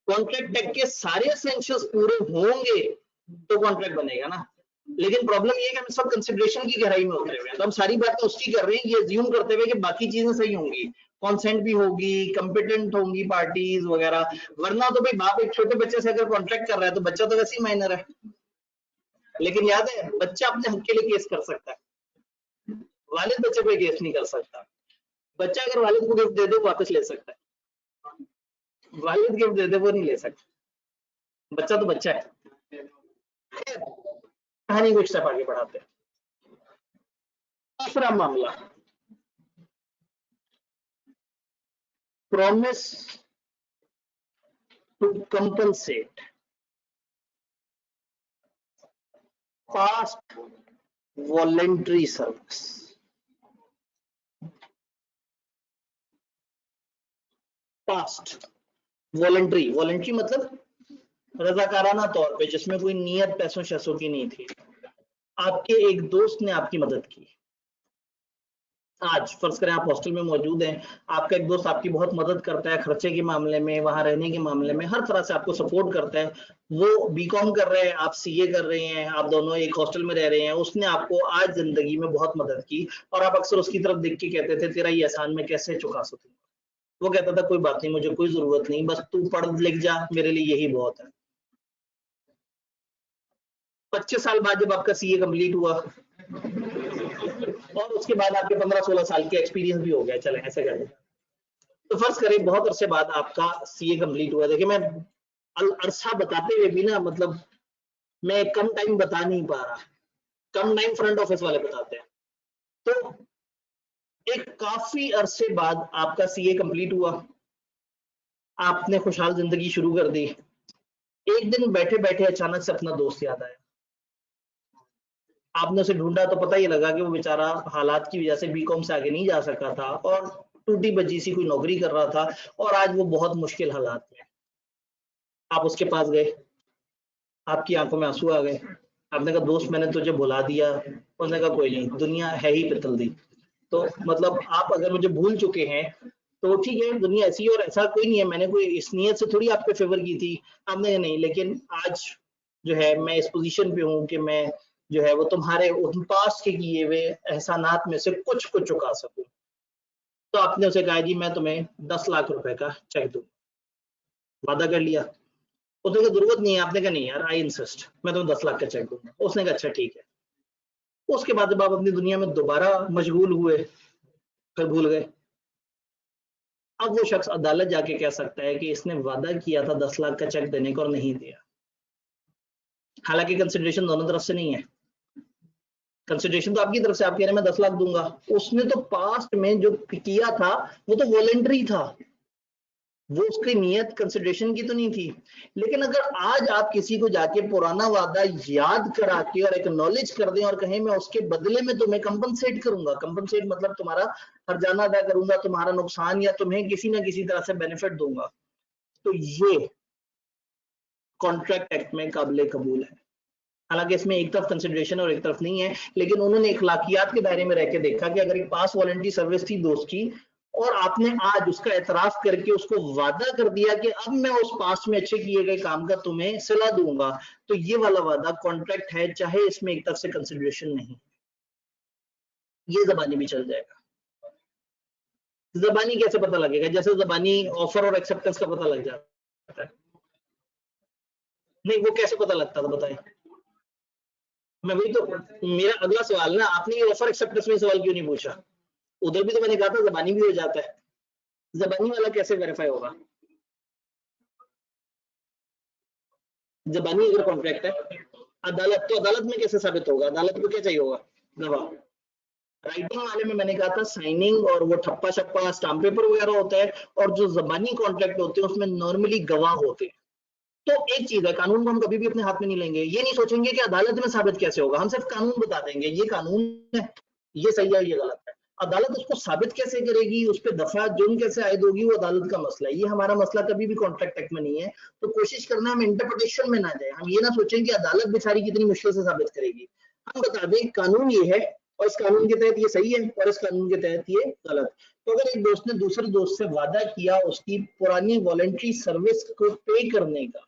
कॉन्ट्रैक्ट टेक के सारे एसेंशियल्स पूरे होंगे तो कॉन्ट्रैक्ट बनेगा ना। लेकिन प्रॉब्लम ये है कि हम इस वक्त कंसिडरेशन की गहराई में उतरे हुए हैं, तो हम सारी बातें उसकी कर रहे हैं ये अज्यूम करते हुए कि बाकी चीजें सही होंगी, कॉन्सेंट भी होगी, कंपिटेंट होंगी पार्टीज वगैरह। वरना तो भाई बाप एक छोटे बच्चे से अगर कॉन्ट्रैक्ट कर रहा है तो बच्चा तो वैसे ही माइनर है। लेकिन याद है बच्चा अपने हक के लिए केस कर सकता है, वालिद बच्चे पे केस नहीं कर सकता। बच्चा अगर वालिद को गिफ्ट दे दे वापस ले सकता है, वालिद गिफ्ट दे दे वो नहीं ले सकता, बच्चा तो बच्चा है। कहानी को एक स्टेप आगे बढ़ाते हैं। दूसरा मामला, promise to compensate past voluntary service. Past voluntary, voluntary मतलब रजाकाराना तौर पे, जिसमें कोई नियत पैसों शैसों की नहीं थी। आपके एक दोस्त ने आपकी मदद की, आज फर्ज करें आप हॉस्टल में मौजूद हैं, आपका एक दोस्त आपकी बहुत मदद करता है खर्चे के मामले में, वहां रहने के मामले में, हर तरह से आपको सपोर्ट करता है। वो बीकॉम कर रहे हैं, आप सीए कर रहे हैं, आप दोनों एक हॉस्टल में रह रहे हैं, उसने आपको आज जिंदगी में बहुत मदद की और आप अक्सर उसकी तरफ देख के कहते थे तेरा ये एहसान मैं कैसे चुका सकूं। वो कहता था कोई बात नहीं, मुझे कोई जरूरत नहीं, बस तू पढ़ लिख जा, मेरे लिए यही बहुत है। 25 साल बाद जब आपका सीए कंप्लीट हुआ और उसके बाद आपके 15-16 साल के एक्सपीरियंस भी हो गया, चले ऐसे कर तो फर्ज करें बहुत अरसे बाद आपका सीए कंप्लीट हुआ। देखिए मैं अरसा बताते हुए भी ना, मतलब मैं कम टाइम बता नहीं पा रहा, कम टाइम फ्रंट ऑफिस वाले बताते हैं। तो एक काफी अरसे बाद आपका सीए कंप्लीट हुआ, आपने खुशहाल जिंदगी शुरू कर दी। एक दिन बैठे बैठे अचानक से अपना दोस्त याद आया, आपने उसे ढूंढा तो पता ही लगा कि वो बेचारा हालात की वजह से बीकॉम से आगे नहीं जा सका था और टूटी बची सी कोई नौकरी कर रहा था और आज वो बहुत मुश्किल हालात में। आप उसके पास गए, आपकी आंखों में आंसू आ गए, आपने कहा दोस्त मैंने तुझे भुला दिया। उसने कहा कोई नहीं, दुनिया है ही पितल दी। तो मतलब आप अगर मुझे भूल चुके हैं तो ठीक है, दुनिया ऐसी और ऐसा कोई नहीं है, मैंने कोई इस नियत से थोड़ी आपके फेवर की थी। आपने नहीं, लेकिन आज जो है मैं इस पोजीशन पे हूँ कि मैं जो है वो तुम्हारे उन पास के किए हुए एहसानात में से कुछ को चुका सकूं। तो आपने उसे कहा जी मैं तुम्हें 10 लाख रुपए का चेक दूं, वादा कर लिया। उसने कहा जरूरत नहीं है, आपने कहा नहीं यार आई इंसिस्ट, मैं तुम्हें 10 लाख का चेक दूंगा। उसने कहा अच्छा ठीक है। उसके बाद जब आप अपनी दुनिया में दोबारा मशगूल हुए फिर भूल गए। अब वो शख्स अदालत जाके कह सकता है कि इसने वादा किया था 10 लाख का चेक देने का और नहीं दिया, हालांकि कंसिडरेशन दोनों तरफ से नहीं है। कंसिडरेशन तो आपकी तरफ से, आप कह रहे हैं मैं 10 लाख दूंगा, उसने तो पास्ट में जो किया था वो तो वॉलेंटरी था, वो उसकी नियत कंसिडरेशन की तो नहीं थी। लेकिन अगर आज आप किसी को जाके पुराना वादा याद करा के और एक्नॉलेज कर दें और कहें मैं उसके बदले में तुम्हें कंपनसेट करूंगा, कंपनसेट मतलब तुम्हारा हर्जाना अदा करूंगा, तुम्हारा नुकसान या तुम्हें किसी ना किसी तरह से बेनिफिट दूंगा, तो ये कॉन्ट्रैक्ट एक्ट में काबिले कबूल है। हालांकि इसमें एक तरफ कंसिडरेशन और एक तरफ नहीं है, लेकिन उन्होंने इखलाकियात के दायरे में रह के देखा कि अगर एक पास वॉलंटरी सर्विस थी दोस्त की और आपने आज उसका एतराफ करके उसको वादा कर दिया कि अब मैं उस पास्ट में अच्छे किए गए काम का तुम्हें सिला दूंगा, तो ये वाला वादा कॉन्ट्रैक्ट है, चाहे इसमें एक तरफ से कंसिडरेशन नहीं। ये जबानी भी चल जाएगा। जबानी कैसे पता लगेगा? जैसे जबानी ऑफर और एक्सेप्टेंस का पता लग जाता है। नहीं वो कैसे पता लगता था बताएं? मैं वही तो, मेरा अगला सवाल ना, आपने ये ऑफर एक्सेप्टेंस में सवाल क्यों नहीं पूछा? उधर भी तो मैंने कहा था जबानी भी हो जाता है, जबानी वाला कैसे वेरीफाई होगा? जबानी अगर कॉन्ट्रैक्ट है, अदालत तो अदालत में कैसे साबित होगा? अदालत को क्या चाहिए होगा? गवाह। राइटिंग वाले में मैंने कहा था साइनिंग और वो ठप्पा शप्पा स्टाम्प पेपर वगैरह होता है, और जो जबानी कॉन्ट्रैक्ट होते हैं उसमें नॉर्मली गवाह होते हैं। तो एक चीज है, कानून को हम कभी भी अपने हाथ में नहीं लेंगे, ये नहीं सोचेंगे कि अदालत में साबित कैसे होगा, हम सिर्फ कानून बता देंगे ये कानून है, ये सही है, ये गलत है। अदालत उसको साबित कैसे करेगी, उस पर दफा जुर्म कैसे आयद होगी, वो अदालत का मसला है, ये हमारा मसला कभी भी कॉन्ट्रैक्ट एक्ट में नहीं है। तो कोशिश करना हम इंटरप्रिटेशन में ना जाए, हम ये ना सोचें कि अदालत बेचारी कितनी मुश्किल से साबित करेगी, हम बता दें कानून ये है और इस कानून के तहत ये सही है और इस कानून के तहत ये गलत। तो अगर एक दोस्त ने दूसरे दोस्त से वादा किया उसकी पुरानी वॉलंटरी सर्विस को पे करने का,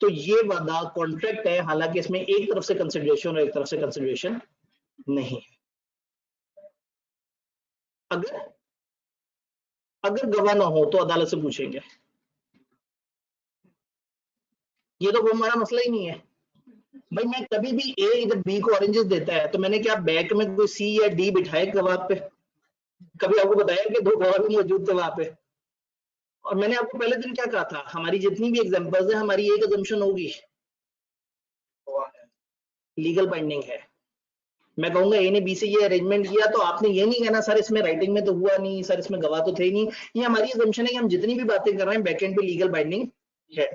तो ये वादा कॉन्ट्रैक्ट है, हालांकि इसमें एक तरफ से कंसिडरेशन और एक तरफ से कंसिडरेशन नहीं है। अगर गवाह ना हो तो अदालत से पूछेंगे, ये तो हमारा मसला ही नहीं है भाई। मैं कभी भी ए जब बी को ऑरेंजेस देता है तो मैंने क्या बैक में कोई सी या डी बिठाए गवाह पे? कभी आपको बताया कि दो गवाह भी मौजूद थे वहां पे? और मैंने आपको पहले दिन क्या कहा था, हमारी जितनी भी एग्जांपल्स है हमारी एक अजम्पशन होगी, लीगल बाइंडिंग है। मैं कहूंगा ए ने बी से ये अरेंजमेंट किया तो आपने ये नहीं कहना सर इसमें राइटिंग में तो हुआ नहीं, सर इसमें गवाह तो थे नहीं। ये हमारी अजम्पशन है कि हम जितनी भी बातें कर रहे हैं बैक एंड पे लीगल बाइंडिंग है।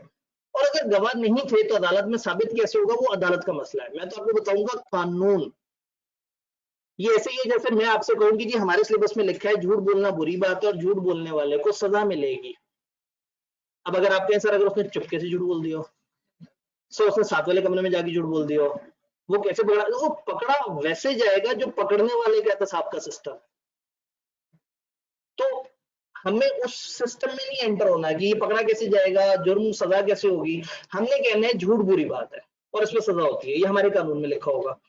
और अगर गवाह नहीं थे तो अदालत में साबित कैसे होगा, वो अदालत का मसला है। मैं तो आपको बताऊंगा कानून ये ऐसे ही है जैसे मैं आपसे कहूंगी जी हमारे सिलेबस में लिखा है झूठ बोलना बुरी बात है और झूठ बोलने वाले को सजा मिलेगी। अब अगर आप कहें सर अगर उसने चुपके से झूठ बोल दिया, सो उसने साथ वाले कमरे में जाके झूठ बोल दिया, वो कैसे पकड़ा? वो पकड़ा वैसे जाएगा जो पकड़ने वाले का एहतसाब का सिस्टम। तो हमें उस सिस्टम में नहीं एंटर होना कि ये पकड़ा कैसे जाएगा, जुर्म सजा कैसे होगी। हमने कहना है झूठ बुरी बात है और इसमें सजा होती है, ये हमारे कानून में लिखा होगा।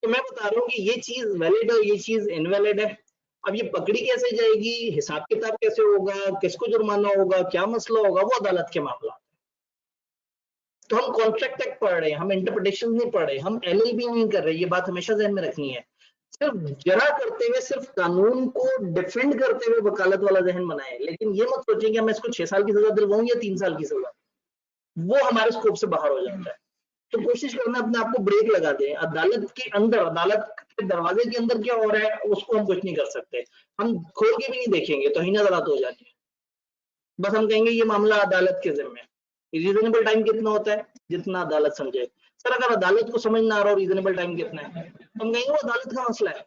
तो मैं बता रहा हूँ कि ये चीज वैलिड है, ये चीज इनवैलिड है। अब ये पकड़ी कैसे जाएगी, हिसाब किताब कैसे होगा, किसको जुर्माना होगा, क्या मसला होगा, वो अदालत के मामला। तो हम कॉन्ट्रैक्ट एक्ट पढ़ रहे हैं, हम इंटरप्रिटेशन नहीं पढ़ रहे, हम एलएलबी नहीं कर रहे। ये बात हमेशा ध्यान में रखनी है। सिर्फ जरा करते हुए, सिर्फ कानून को डिफेंड करते हुए वकालत वाला जहन बनाए, लेकिन ये मत सोचें कि मैं इसको 6 साल की सजा दिलवाऊं या 3 साल की सजा, वो हमारे स्कोप से बाहर हो जाता है। तो कोशिश करना अपने आप को ब्रेक लगा दें। अदालत के अंदर, अदालत के दरवाजे के अंदर क्या हो रहा है उसको हम कुछ नहीं कर सकते, हम खोल के भी नहीं देखेंगे तो ही अदालत हो जाती है। बस हम कहेंगे ये मामला अदालत के जिम्मे। रीजनेबल टाइम कितना होता है, जितना अदालत समझे। सर अगर अदालत को समझ ना आ रहा हो रीजनेबल टाइम कितना है, तो हम कहेंगे वो अदालत का मसला है।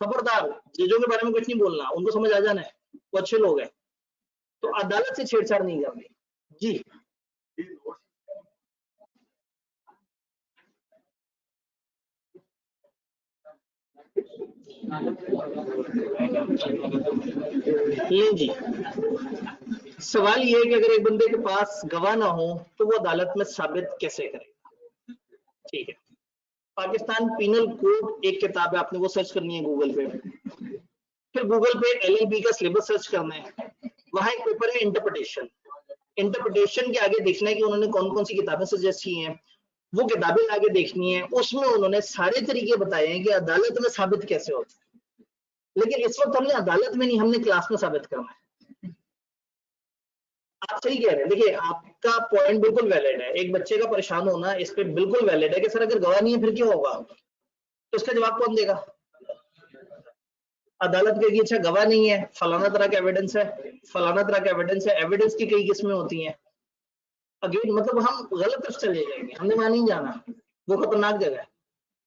खबरदार जजों के बारे में कुछ नहीं बोलना, उनको समझ आ जाना है, वो अच्छे लोग हैं। तो अदालत से छेड़छाड़ नहीं करनी जी। ले जी, सवाल ये है कि अगर एक बंदे के पास गवाह ना हो तो वो अदालत में साबित कैसे करेगा? ठीक है, पाकिस्तान पीनल कोड एक किताब है, आपने वो सर्च करनी है गूगल पे। फिर गूगल पे एलएलबी का सिलेबस सर्च करना है, वहां एक पेपर है इंटरप्रिटेशन। इंटरप्रिटेशन के आगे देखना है कि उन्होंने कौन कौन सी किताबें सजेस्ट की हैं, वो किताबें आगे देखनी है। उसमें उन्होंने सारे तरीके बताए हैं कि अदालत में साबित कैसे होता है। लेकिन इस वक्त हमने अदालत में नहीं, हमने क्लास में साबित करना है। आप सही कह रहे हैं, देखिए आपका पॉइंट बिल्कुल वैलिड है, एक बच्चे का परेशान होना इस पे बिल्कुल वैलिड है कि सर अगर गवाह नहीं है फिर क्या होगा, तो इसका जवाब कौन देगा? अदालत कहेगी अच्छा गवाह नहीं है, फलाना तरह का एविडेंस है, फलाना तरह का एविडेंस है। एविडेंस की कई किस्में होती हैं। अगेन मतलब हम गलत तरफ चले जाएंगे, हमने वहां नहीं जाना, वो खतरनाक जगह है,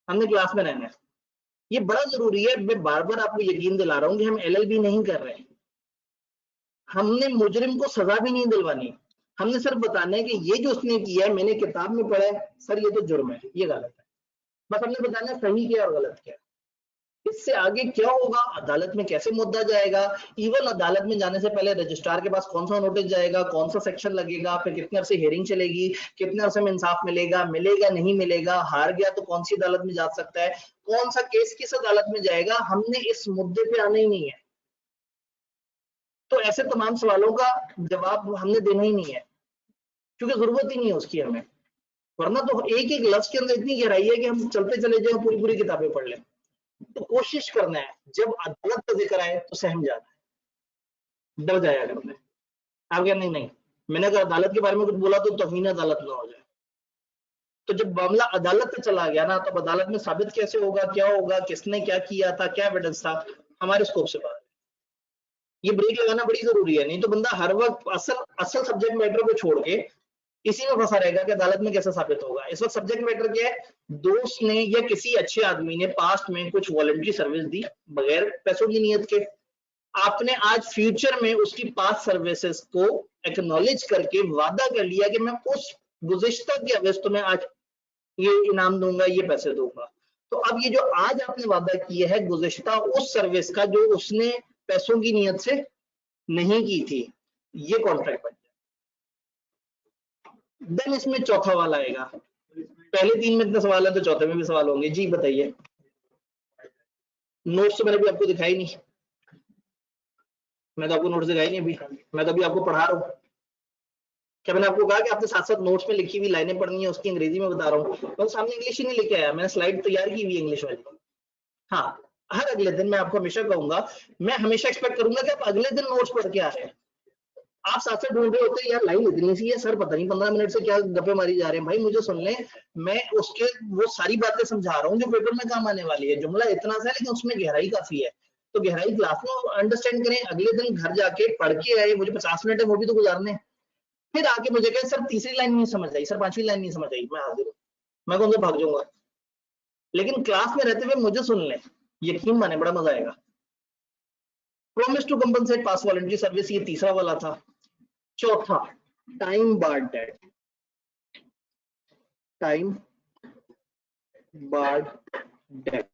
हमने क्लास में रहना है। ये बड़ा जरूरी है, मैं बार बार आपको यकीन दिला रहा हूँ कि हम एलएलबी नहीं कर रहे हैं, हमने मुजरिम को सजा भी नहीं दिलवानी, हमने सिर्फ बताना है कि ये जो उसने किया है मैंने किताब में पढ़ा है, सर ये तो जुर्म है, ये गलत है। बस हमने बताना है सही क्या और गलत क्या। इससे आगे क्या होगा, अदालत में कैसे मुद्दा जाएगा, इवन अदालत में जाने से पहले रजिस्ट्रार के पास कौन सा नोटिस जाएगा, कौन सा सेक्शन लगेगा, फिर कितने अरसे हियरिंग चलेगी, कितने अरसे में इंसाफ मिलेगा, मिलेगा नहीं मिलेगा, हार गया तो कौन सी अदालत में जा सकता है, कौन सा केस किस अदालत में जाएगा, हमने इस मुद्दे पे आना ही नहीं है। तो ऐसे तमाम सवालों का जवाब हमने देना ही नहीं है, क्योंकि जरूरत ही नहीं है उसकी हमें। वरना तो एक एक लफ्ज के अंदर इतनी गहराई है कि हम चलते चले जाए पूरी पूरी किताबें पढ़ लें। तो कोशिश करना है जब अदालत का जिक्र आए तो सहम जाना है, डर जाया करना है। आप क्या नहीं मैंने अगर अदालत के बारे में कुछ बोला तो तौहीन अदालत ना हो जाए। तो जब मामला अदालत पे चला गया ना, तो अदालत में साबित कैसे होगा, क्या होगा, किसने क्या किया था, क्या एविडेंस था, हमारे स्कोप से बाहर। ये ब्रेक लगाना बड़ी जरूरी है, नहीं तो बंदा हर वक्त असल सब्जेक्ट मैटर को छोड़ के इसी में फंसा रहेगा कि अदालत में कैसे साबित होगा। इस वक्त सब्जेक्ट मैटर क्या है, दोस्त ने या किसी अच्छे आदमी ने पास्ट में कुछ वॉलंटरी सर्विस दी बगैर पैसों की नियत के, आपने आज फ्यूचर में उसकी पास्ट सर्विसेज को एक्नॉलेज करके वादा कर लिया कि मैं उस गुज़िश्ता के अवैध तुम्हें आज ये इनाम दूंगा, ये पैसे दूंगा। तो अब ये जो आज आपने वादा किया है गुज़िश्ता उस सर्विस का जो उसने पैसों की नियत से नहीं की थी, ये कॉन्ट्रैक्ट बन जाए। देन इसमें चौथा वाला आएगा। पहले 3 में इतने सवाल है तो चौथे में भी सवाल होंगे। जी बताइए। नोट्स तो मैंने भी आपको दिखाई नहीं, मैं तो आपको नोट्स दिखाई नहीं अभी, मैं तो अभी आपको पढ़ा रहा हूँ। क्या मैंने आपको कहा कि आपने साथ साथ नोट्स में लिखी हुई लाइनें पढ़नी है, उसकी अंग्रेजी में बता रहा हूँ। मैं सामने इंग्लिश ही नहीं लेके आया, मैंने स्लाइड तैयार की हुई इंग्लिश वाली। हाँ, हर अगले दिन मैं आपको हमेशा कहूंगा, मैं हमेशा एक्सपेक्ट करूंगा कि आप अगले दिन नोट्स पढ़ के आ रहे हैं। आप साथ साथ ढूंढ रहे होते हैं यार लाइन इतनी सी है, सर पता नहीं 15 मिनट से क्या गप्पे मारी जा रहे हैं। भाई मुझे सुन ले, मैं उसके वो सारी बातें समझा रहा हूँ जो पेपर में काम आने वाली है। जुमला इतना सा है लेकिन उसमें गहराई काफी है, तो गहराई क्लास में अंडरस्टैंड करें, अगले दिन घर जाके पढ़ के आए। मुझे 50 मिनट है वो भी तो गुजारने, फिर आके मुझे कहे सर तीसरी लाइन नहीं समझ आई, सर 5वीं लाइन नहीं समझ आई, मैं हाजिर हूँ, मैं कौन सा भाग जाऊंगा। लेकिन क्लास में रहते हुए मुझे सुन ले, यकीन माने बड़ा मजा आएगा। Promise to compensate past voluntary service, ये तीसरा वाला था। चौथा time barred debt, time barred debt,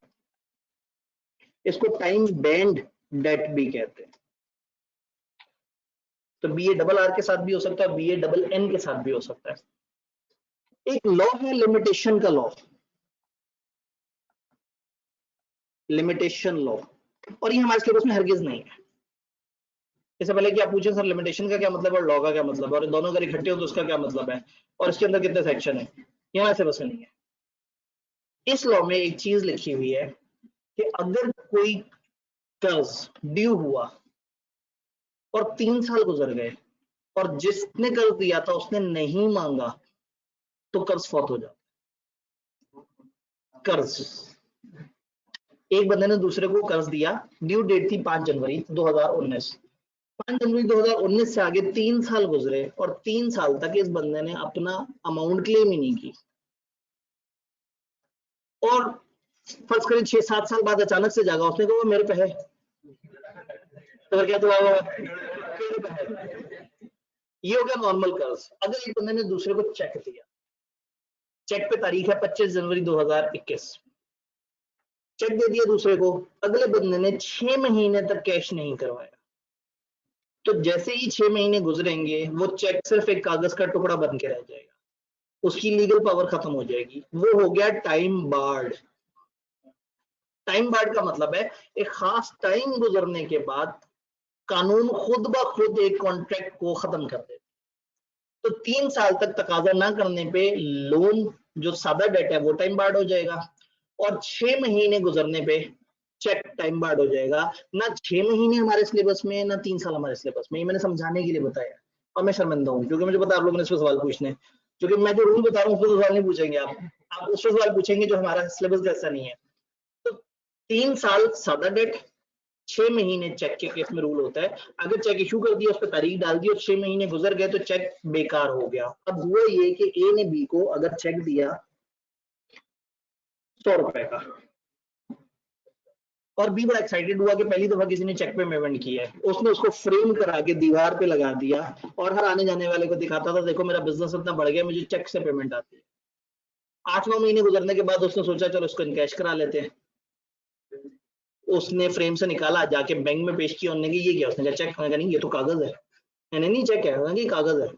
इसको टाइम बैंड डेट भी कहते हैं। तो BA डबल आर के साथ भी हो सकता है, BA डबल N के साथ भी हो सकता है। एक लॉ है लिमिटेशन का लॉ, लिमिटेशन लॉ, और ये हमारे सिलेबस में हरगिज नहीं है। इससे पहले कि आप पूछें सर लिमिटेशन का क्या मतलब है और लॉ का क्या मतलब है और दोनों अगर इकट्ठे हो तो उसका क्या मतलब है और इसके अंदर कितने सेक्शन है, ये हमारे सिलेबस में नहीं है। इस लॉ में एक चीज लिखी हुई है कि अगर कोई कर्ज ड्यू हुआ और 3 साल गुजर गए और जिसने कर्ज दिया था उसने नहीं मांगा तो कर्ज फौत हो जाता। कर्ज, एक बंदे ने दूसरे को कर्ज दिया, ड्यू डेट थी 5 जनवरी 2019, 5 जनवरी 2019 से आगे 3 साल गुजरे और 3 साल तक इस बंदे ने अपना अमाउंट क्लेम ही नहीं की, और फर्ज करें 6-7 साल बाद अचानक से जागा, उसने कहा मेरे पे है, तो फिर क्या दुआ होगा, ये हो गया नॉर्मल कर्ज। अगर एक बंदे ने दूसरे को चेक दिया, चेक पे तारीख है 25 जनवरी 2021, चेक दे दिया दूसरे को, अगले बंदे ने 6 महीने तक कैश नहीं करवाया, तो जैसे ही 6 महीने गुजरेंगे वो चेक सिर्फ एक कागज का टुकड़ा बन के रह जाएगा, उसकी लीगल पावर खत्म हो जाएगी। वो हो गया टाइम बार्ड। टाइम बार्ड का मतलब है एक खास टाइम गुजरने के बाद कानून खुद ब खुद एक कॉन्ट्रैक्ट को खत्म कर देता। तो 3 साल तक तकाजा ना करने पे लोन जो सादा डेट है वो टाइम बार्ड हो जाएगा, और 6 महीने गुजरने पे चेक टाइम बार्ड हो जाएगा। ना 6 महीने हमारे सिलेबस में, ना 3 साल हमारे सिलेबस में, ये मैंने समझाने के लिए बताया, और मैं शर्मिंदा हूँ क्योंकि मुझे पता आप लोगों ने इस पर सवाल पूछने, क्योंकि मैं जो रूल बता रहा हूँ उस पर सवाल नहीं पूछेंगे आप उस पर सवाल पूछेंगे जो हमारा सिलेबस जैसा नहीं है। तो 3 साल सादा डेट, 6 महीने चेक के केस में रूल होता है, अगर चेक इशू कर दिया, उस पर तारीख डाल दी और 6 महीने गुजर गए तो चेक बेकार हो गया। अब हुआ ये कि ए ने बी को अगर चेक दिया 100 रुपए का, और बी बड़ा एक्साइटेड हुआ कि पहली दफा किसी ने चेक पे पेमेंट किया है, उसने उसको फ्रेम करा के दीवार पे लगा दिया और हर आने जाने वाले को दिखाता था देखो मेरा बिजनेस इतना बढ़ गया, मुझे चेक से पेमेंट आती है। 8-9 महीने गुजरने के बाद उसने सोचा चलो इसको इनकैश करा लेते हैं, उसने फ्रेम से निकाला, जाके बैंक में पेश किया, उन्होंने कहा ये क्या, उसने कहा चेक, मैंने कहा नहीं ये तो कागज है, मैंने नहीं चेक है, उन्होंने कहा कागज है।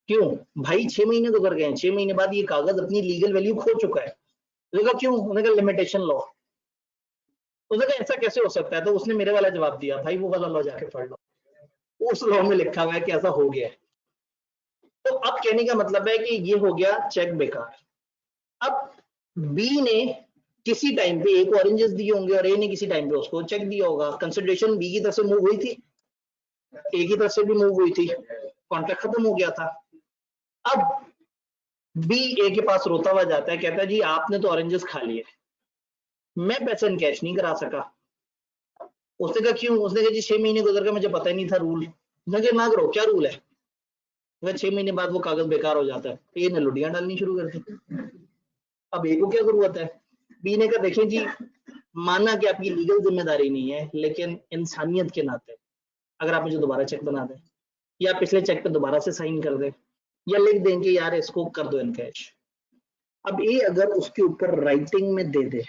क्यों भाई, 6 महीने गुजर गए हैं, 6 महीने बाद ये कागज अपनी लीगल वैल्यू खो चुका है। उसने कहा क्यों, उन्होंने कहा लिमिटेशन लॉ। उसने कहा ऐसा कैसे हो सकता है, तो उसने मेरे वाला जवाब दिया, भाई वो वाला लॉ जाके पढ़ लो, उस लॉ में लिखा हुआ है कि ऐसा हो गया है। तो अब कहने का मतलब है कि ये हो गया चेक बेकार। अब बी ने किसी टाइम पे एक ऑरेंजेस दिए होंगे और ए ने किसी टाइम पे उसको चेक दिया होगा, कंसिडरेशन बी की तरफ से मूव हुई थी, ए की तरफ से भी मूव हुई थी, कॉन्ट्रैक्ट खत्म हो गया था। अब बी ए के पास रोता हुआ जाता है, कहता है जी आपने तो ऑरेंजेस खा लिए, मैं पैसा कैश नहीं करा सका। उसने कहा क्यों, उसने कहा जी 6 महीने गुजर गए, मुझे पता ही नहीं था रूल। उसने कहा ना करो, क्या रूल है, वह 6 महीने बाद वो कागज बेकार हो जाता है, ए ने लुटियां डालनी शुरू कर दी। अब ए को क्या जरूरत है? बी ने कहा देखें जी, माना कि आपकी लीगल जिम्मेदारी नहीं है, लेकिन इंसानियत के नाते अगर आप मुझे दोबारा चेक बना दें, या पिछले चेक पे दोबारा से साइन कर दें, या लिख दें कि यार इसको कर दो इनकैश। अब ये अगर उसके ऊपर राइटिंग में दे दे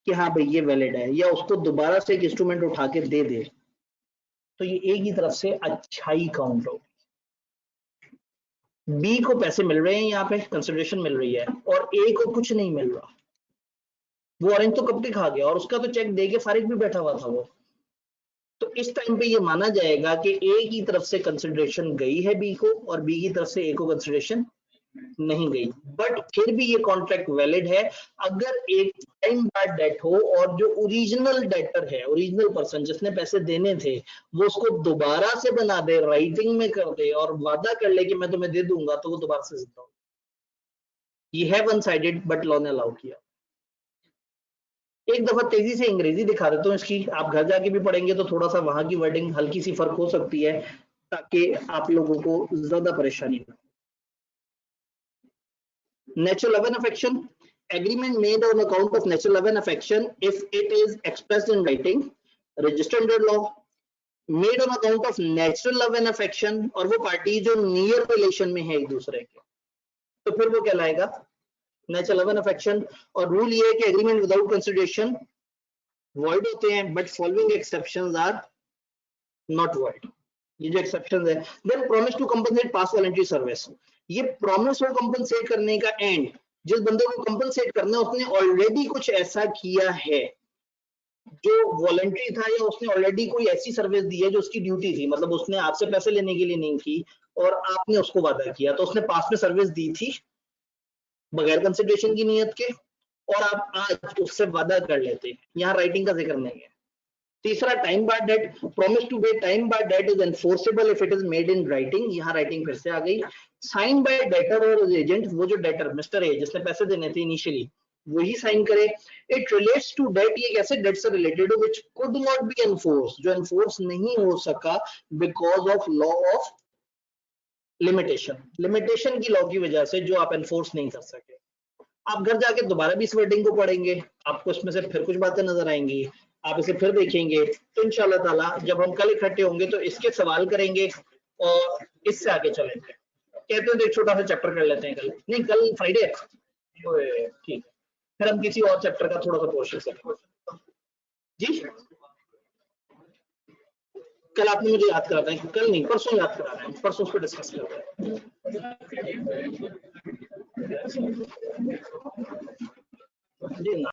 कि हाँ भाई ये वैलिड है, या उसको दोबारा से एक इंस्ट्रूमेंट उठा के दे दे, तो ये ए की तरफ से अच्छाई काउंट होगी। बी को पैसे मिल रहे हैं, यहाँ पे कंसिडरेशन मिल रही है, और ए को कुछ नहीं मिल रहा। वो ऑरेंज तो कब के खा गया, और उसका तो चेक दे के फारिग भी बैठा हुआ था वो। तो इस टाइम पे ये माना जाएगा कि ए की तरफ से कंसिडरेशन गई है बी को, और बी की तरफ से ए को कंसिडरेशन नहीं गई, बट फिर भी ये कॉन्ट्रैक्ट वैलिड है अगर एक टाइम बाद डेट हो, और जो ओरिजिनल डेटर है, ओरिजिनल पर्सन जिसने पैसे देने थे, वो उसको दोबारा से बना दे, राइटिंग में कर दे, और वादा कर ले कि मैं तुम्हें दे दूंगा, तो वो दोबारा से जिंदा हो। ये है वन साइडेड, बट लॉ ने अलाउ किया। एक दफा तेजी से अंग्रेजी दिखा देता हूँ इसकी, आप घर जाके भी पढ़ेंगे तो थोड़ा सा वहां की वर्डिंग हल्की सी फर्क हो सकती है, ताकि आप लोगों को ज्यादा परेशानी ना। Natural love and affection, agreement made on account of natural love and affection if it is expressed in writing, registered under law, made on account of natural love and affection, और वो पार्टी जो नियर रिलेशन में है एक दूसरे के, तो फिर वो कहलाएगा नेचुरल लव एंड अफेक्शन। और रूल ये है कि एग्रीमेंट विदाउट कंसिडरेशन वॉइड होते हैं, but following exceptions are not void. ये जो एक्सेप्शन है, then promise to compensate past voluntary service, ये प्रॉमिस हो कंपनसेट करने का, एंड जिस बंदे को कंपनसेट करना है उसने ऑलरेडी कुछ ऐसा किया है जो वॉलंटरी था, या उसने ऑलरेडी कोई ऐसी सर्विस दी है जो उसकी ड्यूटी थी, मतलब उसने आपसे पैसे लेने के लिए नहीं की और आपने उसको वादा किया, तो उसने पास में सर्विस दी थी बगैर कंसिडरेशन की नियत के, और आप आज उससे वादा कर लेते, यहाँ राइटिंग का जिक्र नहीं है। तीसरा time bar debt, promise to pay time bar debt is enforceable if it is made in writing, यहाँ राइटिंग फिर से आ गई। साइन बाय डेटर और एजेंट, वो जो डेटर मिस्टर ए जिसने पैसे देने थे इनिशियली, वही साइन करे। इट रिलेट्स टू डेट, ये कैसे डेट से रिलेटेड हो which could not be enforce, जो एनफोर्स नहीं हो सका because of law of limitation, limitation की लॉ की वजह से जो आप एनफोर्स नहीं कर सके। आप घर जाके दोबारा भी इस वर्डिंग को पढ़ेंगे, आपको इसमें से फिर कुछ बातें नजर आएंगी, आप इसे फिर देखेंगे, तो इंशाल्लाह ताला जब हम कल इकट्ठे होंगे तो इसके सवाल करेंगे और इससे आगे चलेंगे। कहते हैं तो एक छोटा सा चैप्टर कर लेते हैं कल, नहीं कल फ्राइडे है, ठीक है, फिर हम किसी और चैप्टर का थोड़ा सा कोशिश करेंगे जी। कल आपने मुझे याद कराता है, कल नहीं परसों याद करा रहे हैं, परसों उस पर डिस्कस करते हैं जी।